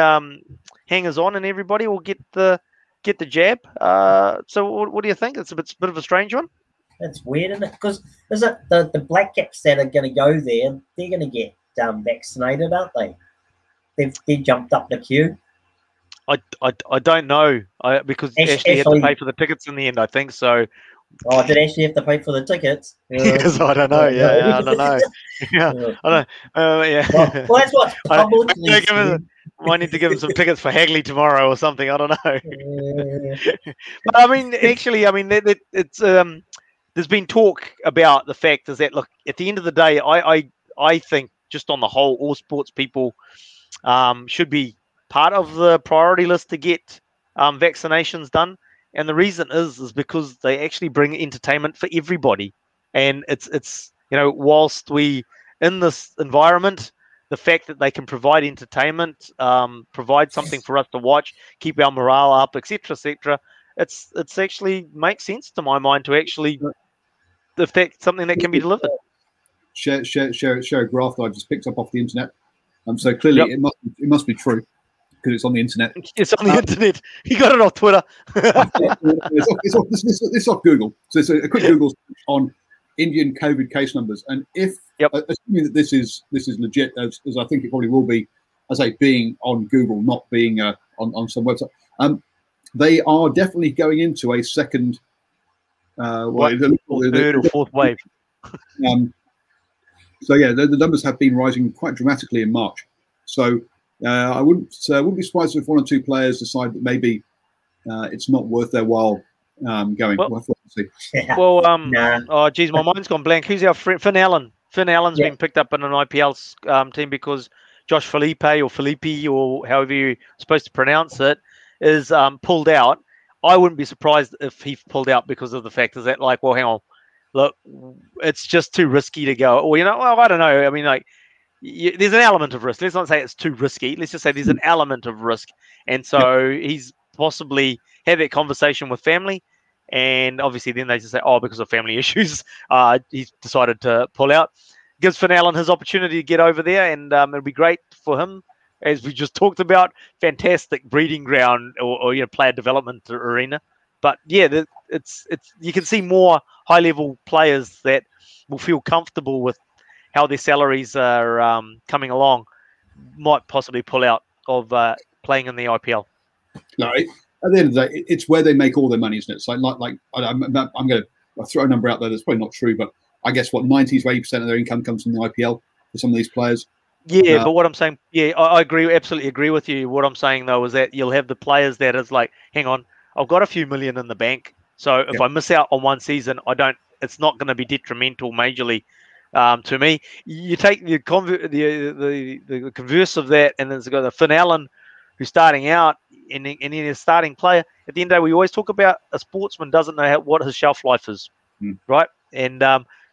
hangers-on and everybody will get the jab. So what do you think? It's a bit of a strange one. That's weird, isn't it? Because is it the Black Caps that are going to go there? They're going to get vaccinated, aren't they? They jumped up the queue. I don't know. Because Ashley had to pay for the tickets in the end, I think so. Oh, did Ashley have to pay for the tickets? Yes, I don't know. Yeah, I don't know. Yeah, I don't. Yeah. Well, that's what's publicly. Might need to give him some tickets for Hagley tomorrow or something. I don't know. But I mean, actually, I mean, it's there's been talk about the fact is that, look, at the end of the day, I think just on the whole, all sports people should be part of the priority list to get vaccinations done. And the reason is because they actually bring entertainment for everybody. And it's whilst we in this environment, the fact that they can provide entertainment, provide something for us to watch, keep our morale up, etc., it's actually makes sense to my mind to actually, if that's something that can be delivered. Share a graph that I just picked up off the internet. So clearly it must be true because it's on the internet. It's on the internet. You got it off Twitter. It's off Google. So it's a quick Google search on Indian COVID case numbers, and if assuming that this is legit, as I think it probably will be, as I say, being on Google, not being on some website, they are definitely going into a second, third or fourth wave. So yeah, the numbers have been rising quite dramatically in March. So I wouldn't be surprised if 1 or 2 players decide that maybe it's not worth their while going. Oh geez, my mind's gone blank. Who's our friend? Finn Allen. Finn Allen's been picked up in an IPL team because Josh Felipe or however you're supposed to pronounce it is pulled out. I wouldn't be surprised if he pulled out because of the fact is that, like, well, hang on, look, it's just too risky to go. Or I don't know. I mean, like, there's an element of risk. Let's not say it's too risky. Let's just say there's an element of risk, and so he's possibly had that conversation with family. And obviously then they just say, oh, because of family issues, he's decided to pull out. Gives Finn Allen his opportunity to get over there, and it'll be great for him, as we just talked about. Fantastic breeding ground or player development arena. But yeah, it's you can see more high-level players that will feel comfortable with how their salaries are coming along, might possibly pull out of playing in the IPL. No, at the end of the day, it's where they make all their money, isn't it? So like I'm going to throw a number out there that's probably not true, but I guess 90 to 80% of their income comes from the IPL for some of these players. Yeah, but what I'm saying, I agree, absolutely agree with you. What I'm saying though is that you'll have the players that is like, hang on, I've got a few million in the bank, so if I miss out on one season, it's not going to be detrimental majorly to me. You take the converse of that, and there's got the Finn Allen who's starting out, and he's a starting player. At the end of the day, we always talk about a sportsman doesn't know what his shelf life is, right? And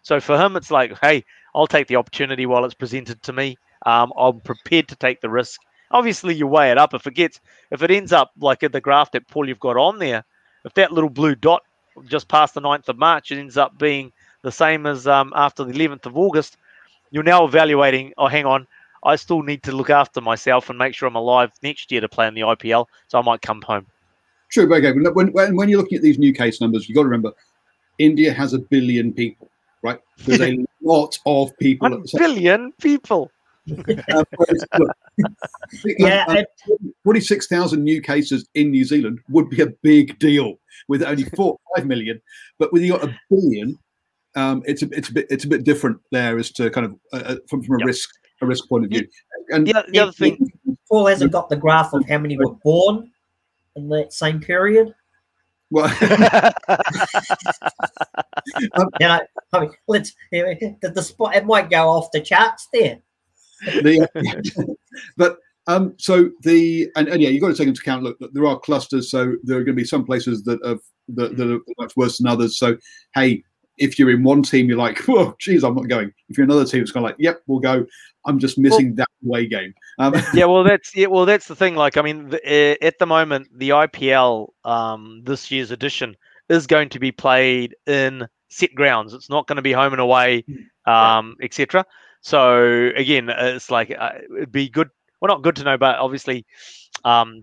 so for him, it's like, hey, I'll take the opportunity while it's presented to me. I'm prepared to take the risk. Obviously, you weigh it up. If it ends up like in the graph that Paul you've got on there, if that little blue dot just past the 9th of March, it ends up being the same as after the 11th of August, you're now evaluating, oh, hang on, I still need to look after myself and make sure I'm alive next year to play in the IPL. So I might come home. True, but okay. When you're looking at these new case numbers, you've got to remember, India has 1 billion people, right? There's a lot of people. 1 billion people. Yeah, 46,000 new cases in New Zealand would be a big deal with only 5 million, but when you got 1 billion, it's a bit different there as to kind of from a risk point of view. And the other thing, Paul hasn't got the graph of how many were born in that same period. well, I mean, the spot, it might go off the charts there. But so yeah, you've got to take into account. Look, there are clusters, so there are going to be some places that are much worse than others. So hey, if you're in one team, you're like, oh, geez, I'm not going. If you're another team, it's kind of like, yep, we'll go. I'm just missing that away game. that's the thing. Like, I mean, at the moment, the IPL this year's edition is going to be played in set grounds. It's not going to be home and away, etc. So again, it's like it'd be good. Well, not good to know, but obviously,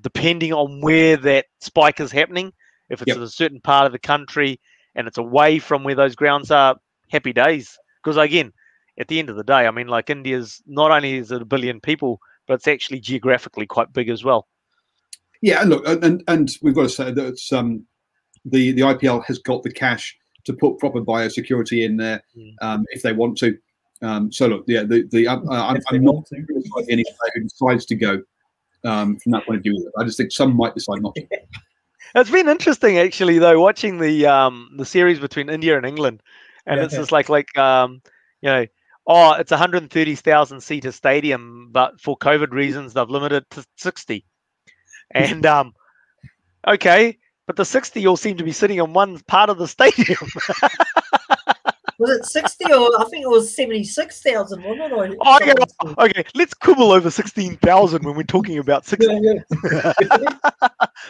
depending on where that spike is happening, if it's in a certain part of the country and it's away from where those grounds are, happy days. Because again, at the end of the day, I mean, like India's not only is it 1 billion people, but it's actually geographically quite big as well. Yeah, and look, and we've got to say that it's, the IPL has got the cash to put proper biosecurity in there if they want to. So look, yeah, I'm not criticizing any player who decides to go from that point of view. I just think some might decide not to. It's been interesting actually, though, watching the series between India and England, and it's just like you know, it's 130,000 seater stadium, but for COVID reasons they've limited to 60. And okay, but the 60 all seem to be sitting on one part of the stadium. Was it 60 or I think it was 76,000, wasn't it? Okay, let's quibble over 16,000 when we're talking about 60.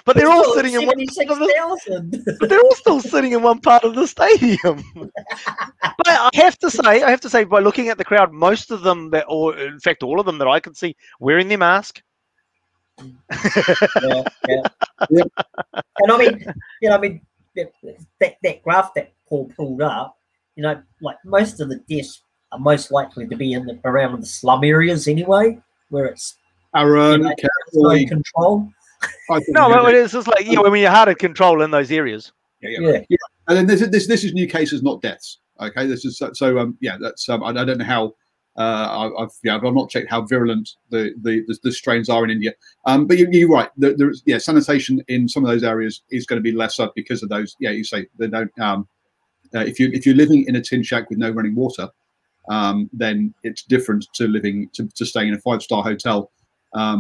But they're all sitting in one. But they're all still sitting in one part of the stadium. But I have to say, by looking at the crowd, most of them, or in fact, all of them that I could see, wearing their mask. And I mean, that graph that Paul pulled up. Like most of the deaths are most likely to be around the slum areas anyway, where it's Arun, no control. No, but it's just like when you're hard to control in those areas. Yeah. And then this is new cases, not deaths. Okay, this is that's I don't know how. I've not checked how virulent the strains are in India. But you're right. There's sanitation in some of those areas is going to be lesser because of those. Yeah, you say they don't. If you're living in a tin shack with no running water, then it's different to staying in a 5-star hotel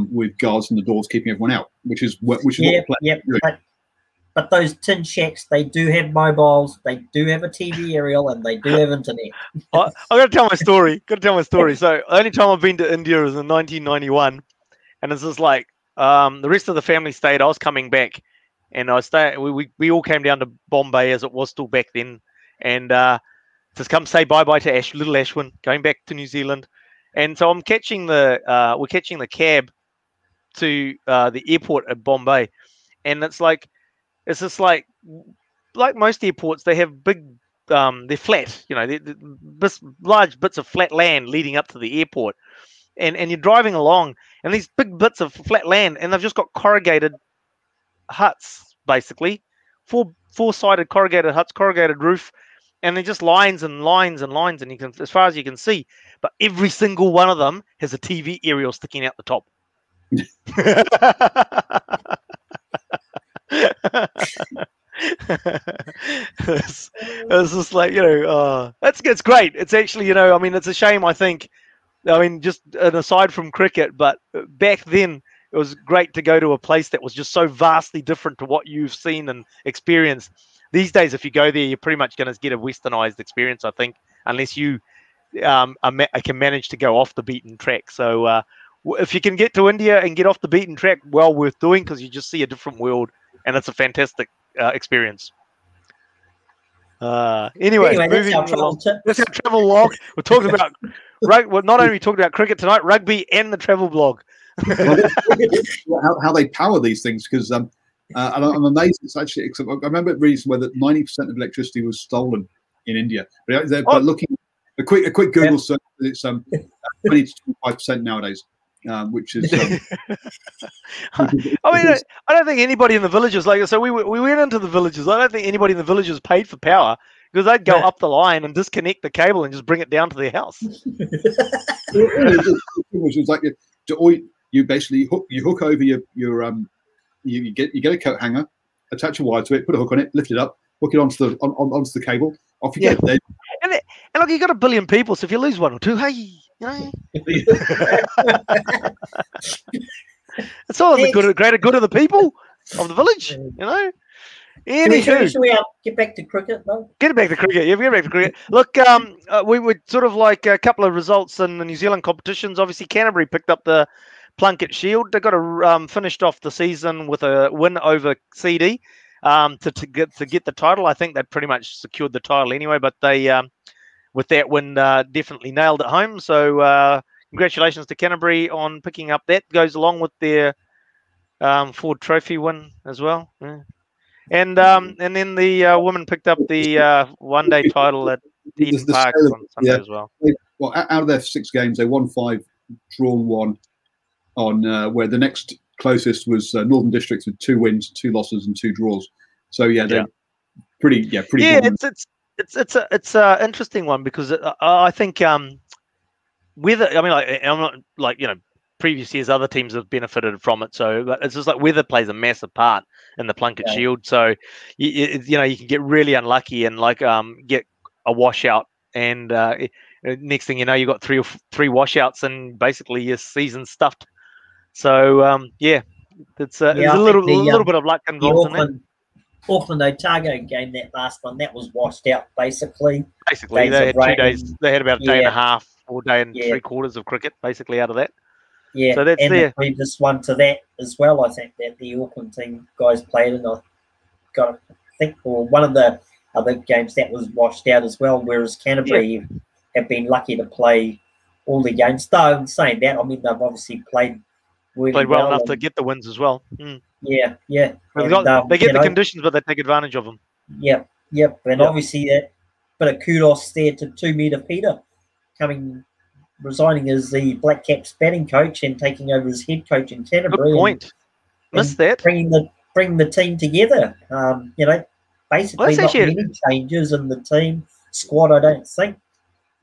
with guards on the doors keeping everyone out, which is what But those tin shacks, they do have mobiles, they do have a TV aerial, and they do have internet. I got to tell my story. So the only time I've been to India is in 1991, and it's just like the rest of the family stayed. I was coming back, and we all came down to Bombay as it was still back then. And just come say bye to little Ashwin, going back to New Zealand. And so we're catching the cab to the airport at Bombay, and it's just like most airports, they have big, they're flat, they're large bits of flat land leading up to the airport, and you're driving along, and these big bits of flat land, and they've just got corrugated huts, basically, four-sided corrugated huts, corrugated roof. And they're just lines and lines and lines, and you can, as far as you can see, but every single one of them has a TV aerial sticking out the top. It's just like it's great. It's actually I mean, it's a shame. I think, I mean, just an aside from cricket, but back then it was great to go to a place that was just so vastly different to what you've seen and experienced. These days, if you go there, you're pretty much going to get a westernized experience, I think, unless you can manage to go off the beaten track. So if you can get to India and get off the beaten track, well worth doing, because you just see a different world, and it's a fantastic experience. Anyway, moving along. That's our travel log. We're talking about Well, not only we talked about cricket tonight, rugby and the travel blog. how they power these things, because and I'm amazed. It's actually, I remember reading somewhere that 90% of electricity was stolen in India. But looking a quick Google search, it's 20 to 25% nowadays, which is. I mean, I don't think anybody in the villages, like, so we went into the villages. I don't think anybody in the villages paid for power, because they'd go up the line and disconnect the cable and just bring it down to their house. It was like you basically hook over your you get a coat hanger, attach a wire to it, put a hook on it, lift it up, hook it onto the cable. Off you go. And look, you got 1 billion people, so if you lose one or two, hey, you know, it's all in the greater good of the people of the village, you know. Should we get back to cricket, though? Get back to cricket. Yeah, get back to cricket. Look, we would sort of like a couple of results in the New Zealand competitions. Obviously, Canterbury picked up the Plunket Shield. They got finished off the season with a win over CD to get the title. I think they pretty much secured the title anyway, but they with that win definitely nailed it home. So congratulations to Canterbury on picking up that. Goes along with their Ford Trophy win as well. Yeah. And then the women picked up the one-day title at Eden Park on Sunday as well. Well, out of their 6 games, they won 5, drawn 1. On where the next closest was Northern Districts with 2 wins, 2 losses, and 2 draws. So they're pretty. Yeah, it's an interesting one, because I think weather. I mean, I'm not like, you know, previous years other teams have benefited from it. So it's just like weather plays a massive part in the Plunket Shield. So you know, you can get really unlucky and like get a washout, and next thing you know, you got 3 washouts, and basically your season's stuffed. So it's there's a little bit of luck involved in that. Auckland Otago game, that last one, that was washed out basically. Basically, they had 2 days. They had about a day and a half, or day and 3/4 of cricket, basically, out of that. Yeah, so that's and the previous one to that as well. I think that the Auckland team guys played, and I think for one of the other games that was washed out as well. Whereas Canterbury have been lucky to play all the games. Though in saying that, I mean, they've obviously played well enough to get the wins as well. Yeah. They get the conditions, but they take advantage of them. Yep. And obviously that bit of kudos there to 2 meter Peter resigning as the Black Caps batting coach and taking over as head coach in Canterbury. Good point. Missed that. Bringing the team together. You know, basically not many changes in the team squad, I don't think.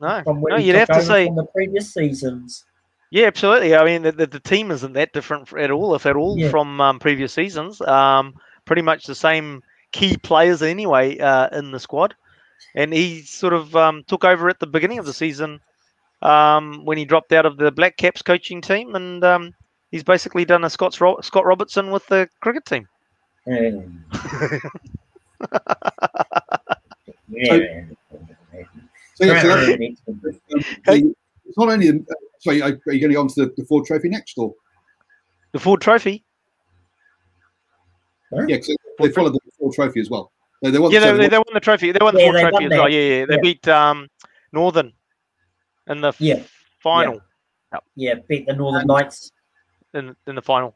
No, you'd have to say from the previous seasons. Yeah, absolutely. I mean, the team isn't that different at all, if at all, from previous seasons. Pretty much the same key players anyway in the squad. And he sort of took over at the beginning of the season when he dropped out of the Black Caps coaching team, and he's basically done a Scott Robertson with the cricket team. It's not only. Sorry, are you going to go on to the Ford Trophy next, or the Ford Trophy? Yeah, because they followed the Ford Trophy as well. They won the trophy. They won the Ford Trophy as well. Yeah. They beat Northern in the final. Yeah, beat the Northern Knights in the final.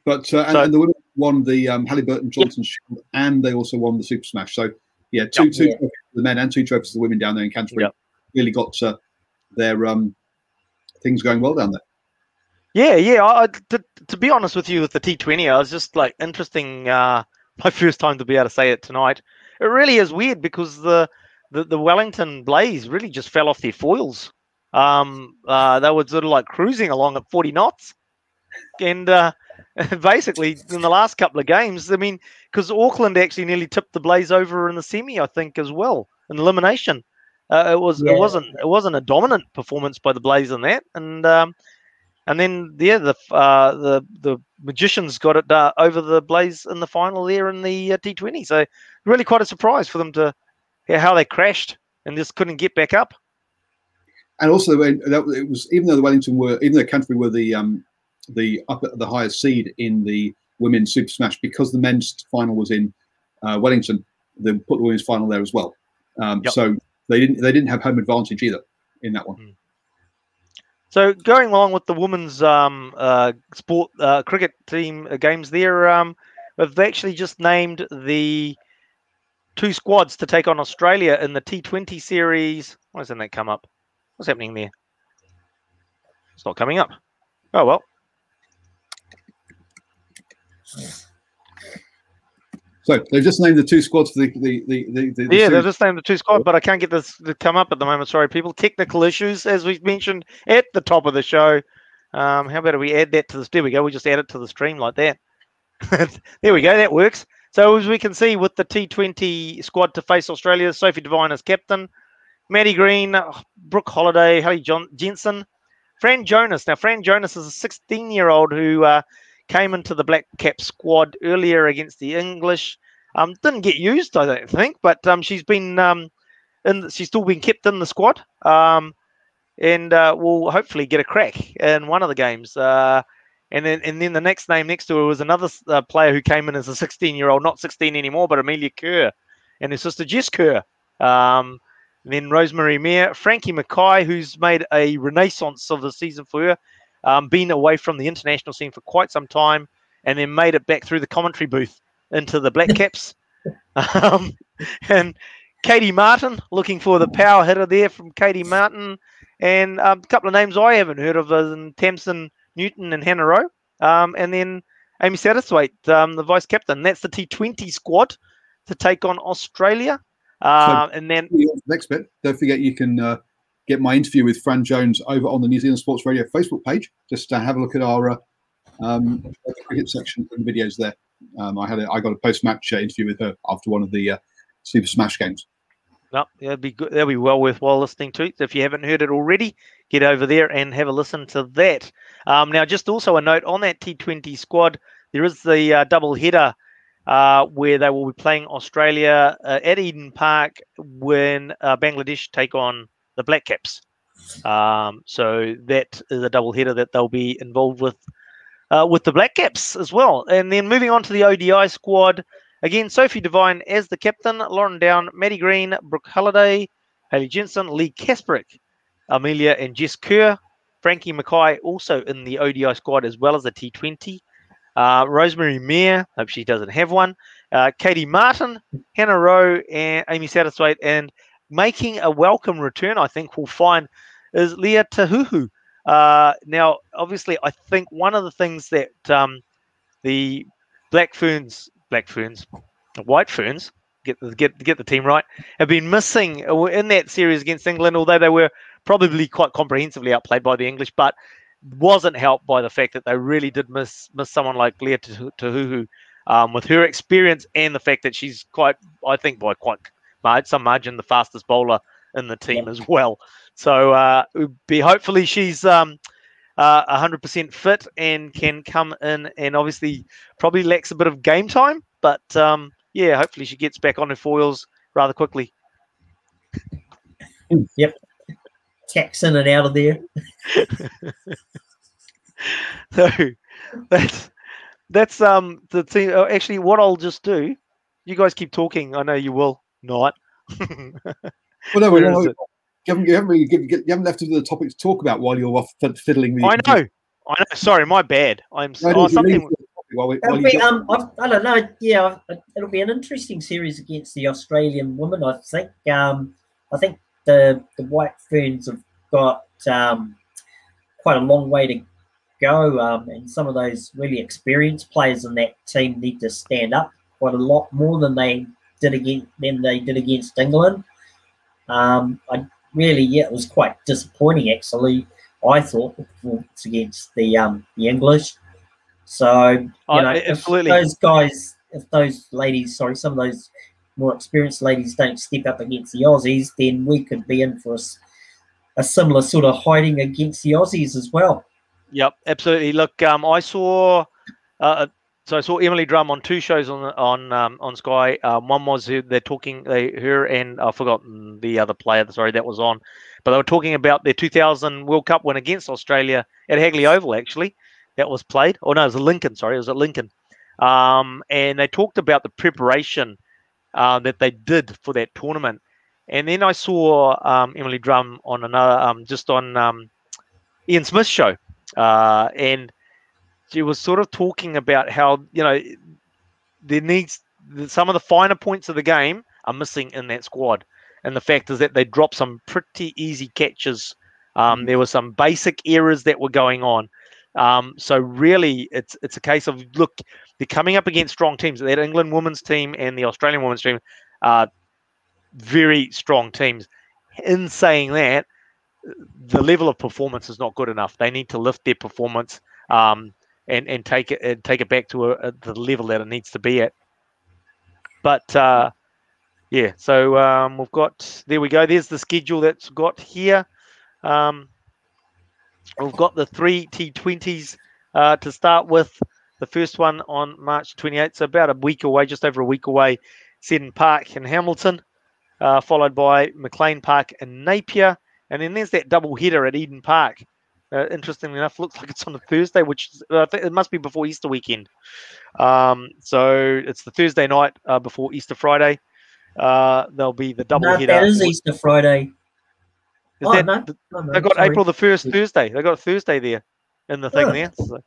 But and the women won the Halliburton Johnson Shield, and they also won the Super Smash. So two trophies for the men and 2 trophies for the women down there in Canterbury. Really got their things going well down there. Yeah. To be honest with you, with the T20, I was just like interesting. My first time to be able to say it tonight. It really is weird because the Wellington Blaze really just fell off their foils. They were sort of like cruising along at 40 knots, and basically in the last couple of games, I mean, because Auckland actually nearly tipped the Blaze over in the semi, I think, as well, in elimination. It wasn't a dominant performance by the Blaze in that, and then the Magicians got it over the Blaze in the final there in the T20. So really quite a surprise for them to how they crashed and just couldn't get back up. And also, it was even though Canterbury were the highest seed in the women's Super Smash, because the men's final was in Wellington, they put the women's final there as well. So they didn't have home advantage either in that one. So going along with the women's sport cricket team games there, we've actually just named the 2 squads to take on Australia in the T20 series. Why doesn't that come up? What's happening there? It's not coming up. Oh, well. So they've just named the 2 squads for the yeah, they've just named the 2 squads, but I can't get this to come up at the moment. Sorry, people. Technical issues, as we've mentioned at the top of the show. How about we add that to this? There we go. We just add it to the stream like that. There we go. That works. So as we can see with the T20 squad to face Australia, Sophie Devine as captain, Maddie Green, Brooke Holiday, Haley Jensen, Fran Jonas. Now, Fran Jonas is a 16-year-old who came into the Black Cap squad earlier against the English. Didn't get used, I don't think, but she's been she's still been kept in the squad, and will hopefully get a crack in one of the games. And then the next name next to her was another player who came in as a 16-year-old, not 16 anymore, but Amelia Kerr, and her sister Jess Kerr. And then Rosemary Mayer, Frankie Mackay, who's made a renaissance of the season for her, been away from the international scene for quite some time, and then made it back through the commentary booth into the Black Caps. And Katie Martin, looking for the power hitter there from Katie Martin, and a couple of names I haven't heard of, Tamsin Newton and Hannah Rowe, and then Amy Satterthwaite, the vice captain. That's the T20 squad to take on Australia. And then next bit, don't forget you can get my interview with Fran Jones over on the New Zealand Sports Radio Facebook page. Just have a look at our cricket section and videos there. I got a post-match interview with her after one of the Super Smash games. No, that'd be good. That'd be well worthwhile listening to. If you haven't heard it already, get over there and have a listen to that. Now, just also a note on that T20 squad, there is the double header where they will be playing Australia at Eden Park when Bangladesh take on the Black Caps. So that is a double header that they'll be involved with the Black Caps as well. And then moving on to the ODI squad, again, Sophie Devine as the captain, Lauren Down, Maddie Green, Brooke Halliday, Haley Jensen, Lee Kasperick, Amelia and Jess Kerr, Frankie Mackay also in the ODI squad as well as the T20. Rosemary Mayer, hope she doesn't have one. Katie Martin, Hannah Rowe, and Amy Satterthwaite. And making a welcome return, I think we'll find, is Leah Tahuhu. Now, obviously, I think one of the things that the White Ferns, get the team right, have been missing in that series against England, although they were probably quite comprehensively outplayed by the English, but wasn't helped by the fact that they really did miss someone like Leah Tahuhu with her experience and the fact that she's quite, I think by quite some margin, the fastest bowler in the team as well. So hopefully she's 100% fit and can come in, and obviously probably lacks a bit of game time, but yeah, hopefully she gets back on her foils rather quickly. Yep. Tax in and out of there. So that's the team. Actually, what I'll just do, you guys keep talking. I know you will not. Well, no, you haven't left the topic to talk about while you're off fiddling with. I know. Sorry, my bad. I'm something. I don't know. Yeah, it'll be an interesting series against the Australian women. I think. I think the White Ferns have got quite a long way to go, and some of those really experienced players in that team need to stand up quite a lot more than they did against England. It was quite disappointing actually. I thought the performance against the English. So if those ladies, some of those more experienced ladies don't step up against the Aussies, then we could be in for a similar sort of hiding against the Aussies as well. Yep, absolutely. Look, I saw Emily Drum on 2 shows on Sky. One was they're talking her and I've forgotten the other player. Sorry, that was on, but they were talking about their 2000 World Cup win against Australia at Hagley Oval. Actually, that was played. Oh no, it was at Lincoln. Sorry, it was at Lincoln. And they talked about the preparation that they did for that tournament. And then I saw Emily Drum on another Ian Smith's show, and she was sort of talking about how, you know, there needs some of the finer points of the game are missing in that squad, and the fact is that they dropped some pretty easy catches. There were some basic errors that were going on. So really, it's a case of, look, they're coming up against strong teams. That England women's team and the Australian women's team are very strong teams. In saying that, the level of performance is not good enough. They need to lift their performance and take it back to the level that it needs to be at. But yeah, so we've got, there we go. There's the schedule that's got here. We've got the 3 T20s to start with. The first one on March 28th, so about a week away, just over a week away. Seddon Park in Hamilton, followed by McLean Park in Napier. And then there's that double header at Eden Park. Interestingly enough, looks like it's on a Thursday, which I think it must be before Easter weekend. So it's the Thursday night before Easter Friday. There'll be the double header. That is Easter Friday. No, they got sorry. April the 1st Thursday. They got a Thursday there in the thing there. So,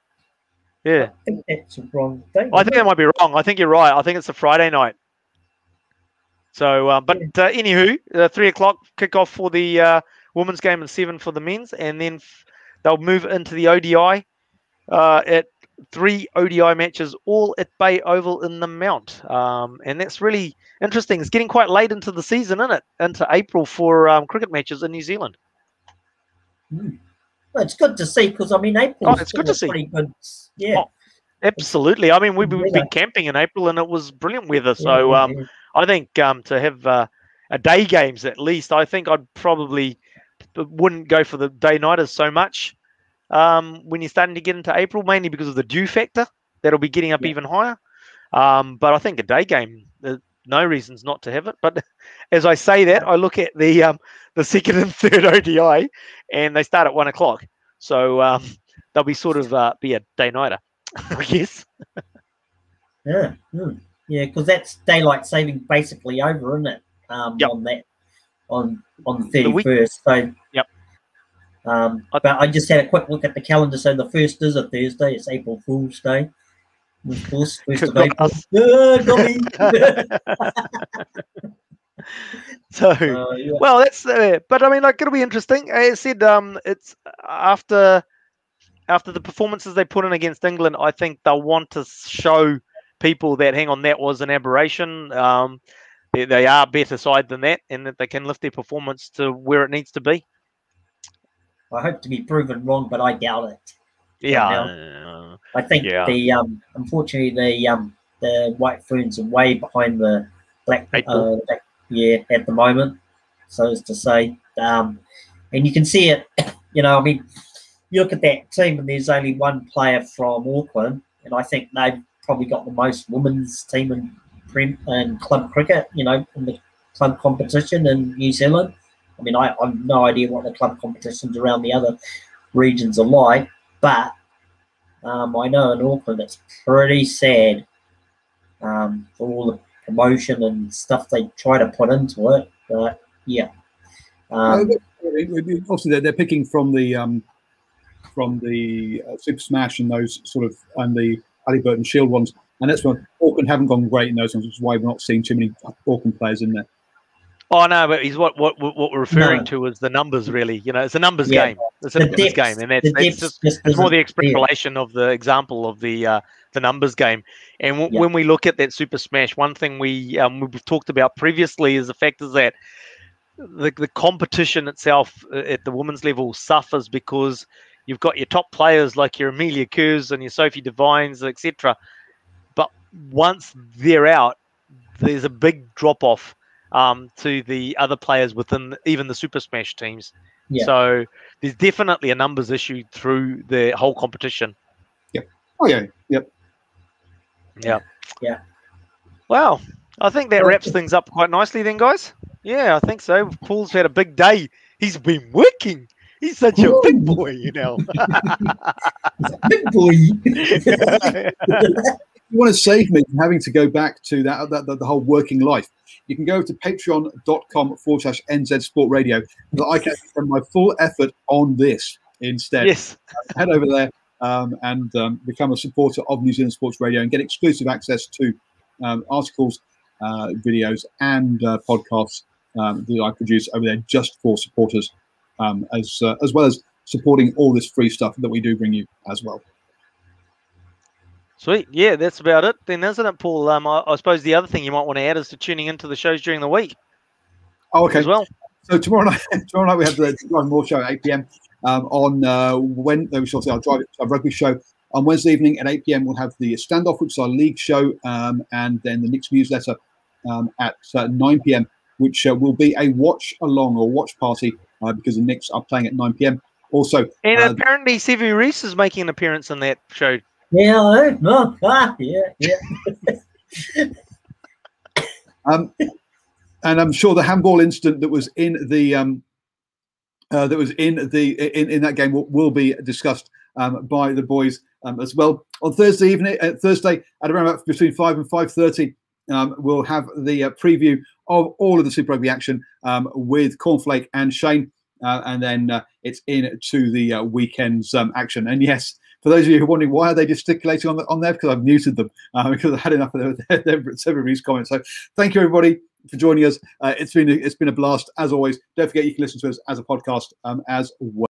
yeah. I think that's the wrong thing. I think that might be wrong. I think you're right. I think it's a Friday night. So, but anywho, 3 o'clock kickoff for the women's game and 7 for the men's, and then they'll move into the ODI at 3 ODI matches, all at Bay Oval in the Mount. And that's really interesting. It's getting quite late into the season, isn't it? Into April for cricket matches in New Zealand. Well, it's good to see, because I mean, April. It's good to see. Pretty good. Yeah. Oh, absolutely. I mean, we've been camping in April, and it was brilliant weather. So I think to have a day games at least, I think I'd probably wouldn't go for the day nighters so much when you're starting to get into April, mainly because of the dew factor that'll be getting up even higher. But I think a day game, no reasons not to have it. But as I say that, I look at the second and third ODI, and they start at 1 o'clock. So they'll be sort of be a day nighter, I guess. Yeah, because that's daylight saving basically over, isn't it? On that, on the 31st. So but I just had a quick look at the calendar. So the 1st is a Thursday. It's April Fool's Day. Of course, 1st of April. Got me. So, well, that's but I mean, like, it'll be interesting. I said it's after the performances they put in against England, I think they'll want to show people that, hang on, that was an aberration. They are a better side than that, and that they can lift their performance to where it needs to be. I hope to be proven wrong, but I doubt it. Yeah, I think the unfortunately the White Ferns are way behind the black at the moment, so as to say, and you can see it. You know, I mean, you look at that team, and there's only one player from Auckland, and I think they've probably got the most women's team in and club cricket. You know, in the club competition in New Zealand. I mean, I have no idea what the club competitions around the other regions are like, but I know in Auckland it's pretty sad for all the promotion and stuff they try to put into it. But yeah, obviously they're picking from the Super Smash and those sort of, and the Halliburton Shield ones, and that's why Auckland haven't gone great in those ones, which is why we're not seeing too many Auckland players in there. Oh no, but he's what we're referring to is the numbers. Really, you know, it's a numbers game. It's a numbers game, and that's just it's more the extrapolation of the example of the numbers game. And when we look at that Super Smash, one thing we've talked about previously is the fact is that the competition itself at the women's level suffers because you've got your top players like your Amelia Kerrs and your Sophie Devines, etc. But once they're out, there's a big drop off to the other players within even the Super Smash teams. So there's definitely a numbers issue through the whole competition. Wow, I think that wraps things up quite nicely then, guys. Yeah, I think so. Paul's had a big day. He's been working. He's such a big boy, you know. Big boy. You want to save me from having to go back to the whole working life, you can go to patreon.com/NZ Sport Radio, that I can spend my full effort on this. instead. Yes. Head over there and become a supporter of New Zealand Sports Radio and get exclusive access to articles, videos, and podcasts that I produce over there just for supporters, as well as supporting all this free stuff that we do bring you as well. Sweet. Yeah, that's about it then, isn't it, Paul? I suppose the other thing you might want to add is to tuning into the shows during the week. Oh, okay. As well. So tomorrow night we have the Drive More show at 8 p.m. On we shall say our rugby show. On Wednesday evening at 8 p.m. we'll have the Standoff, which is our league show, and then the Knicks newsletter at 9 p.m., which will be a watch along or watch party because the Knicks are playing at 9 p.m. Also, and apparently Sevu Reece is making an appearance in that show. Yeah, no, yeah. And I'm sure the handball incident that was in the in that game will be discussed by the boys as well on Thursday evening. Thursday at around about between 5 and 5:30, we'll have the preview of all of the Super Rugby action with Cornflake and Shane, and then it's into the weekend's action. And yes, for those of you who are wondering why are they gesticulating on there, because I've muted them because I had enough of everybody's comments. So thank you everybody for joining us. It's been a blast as always. Don't forget you can listen to us as a podcast as well.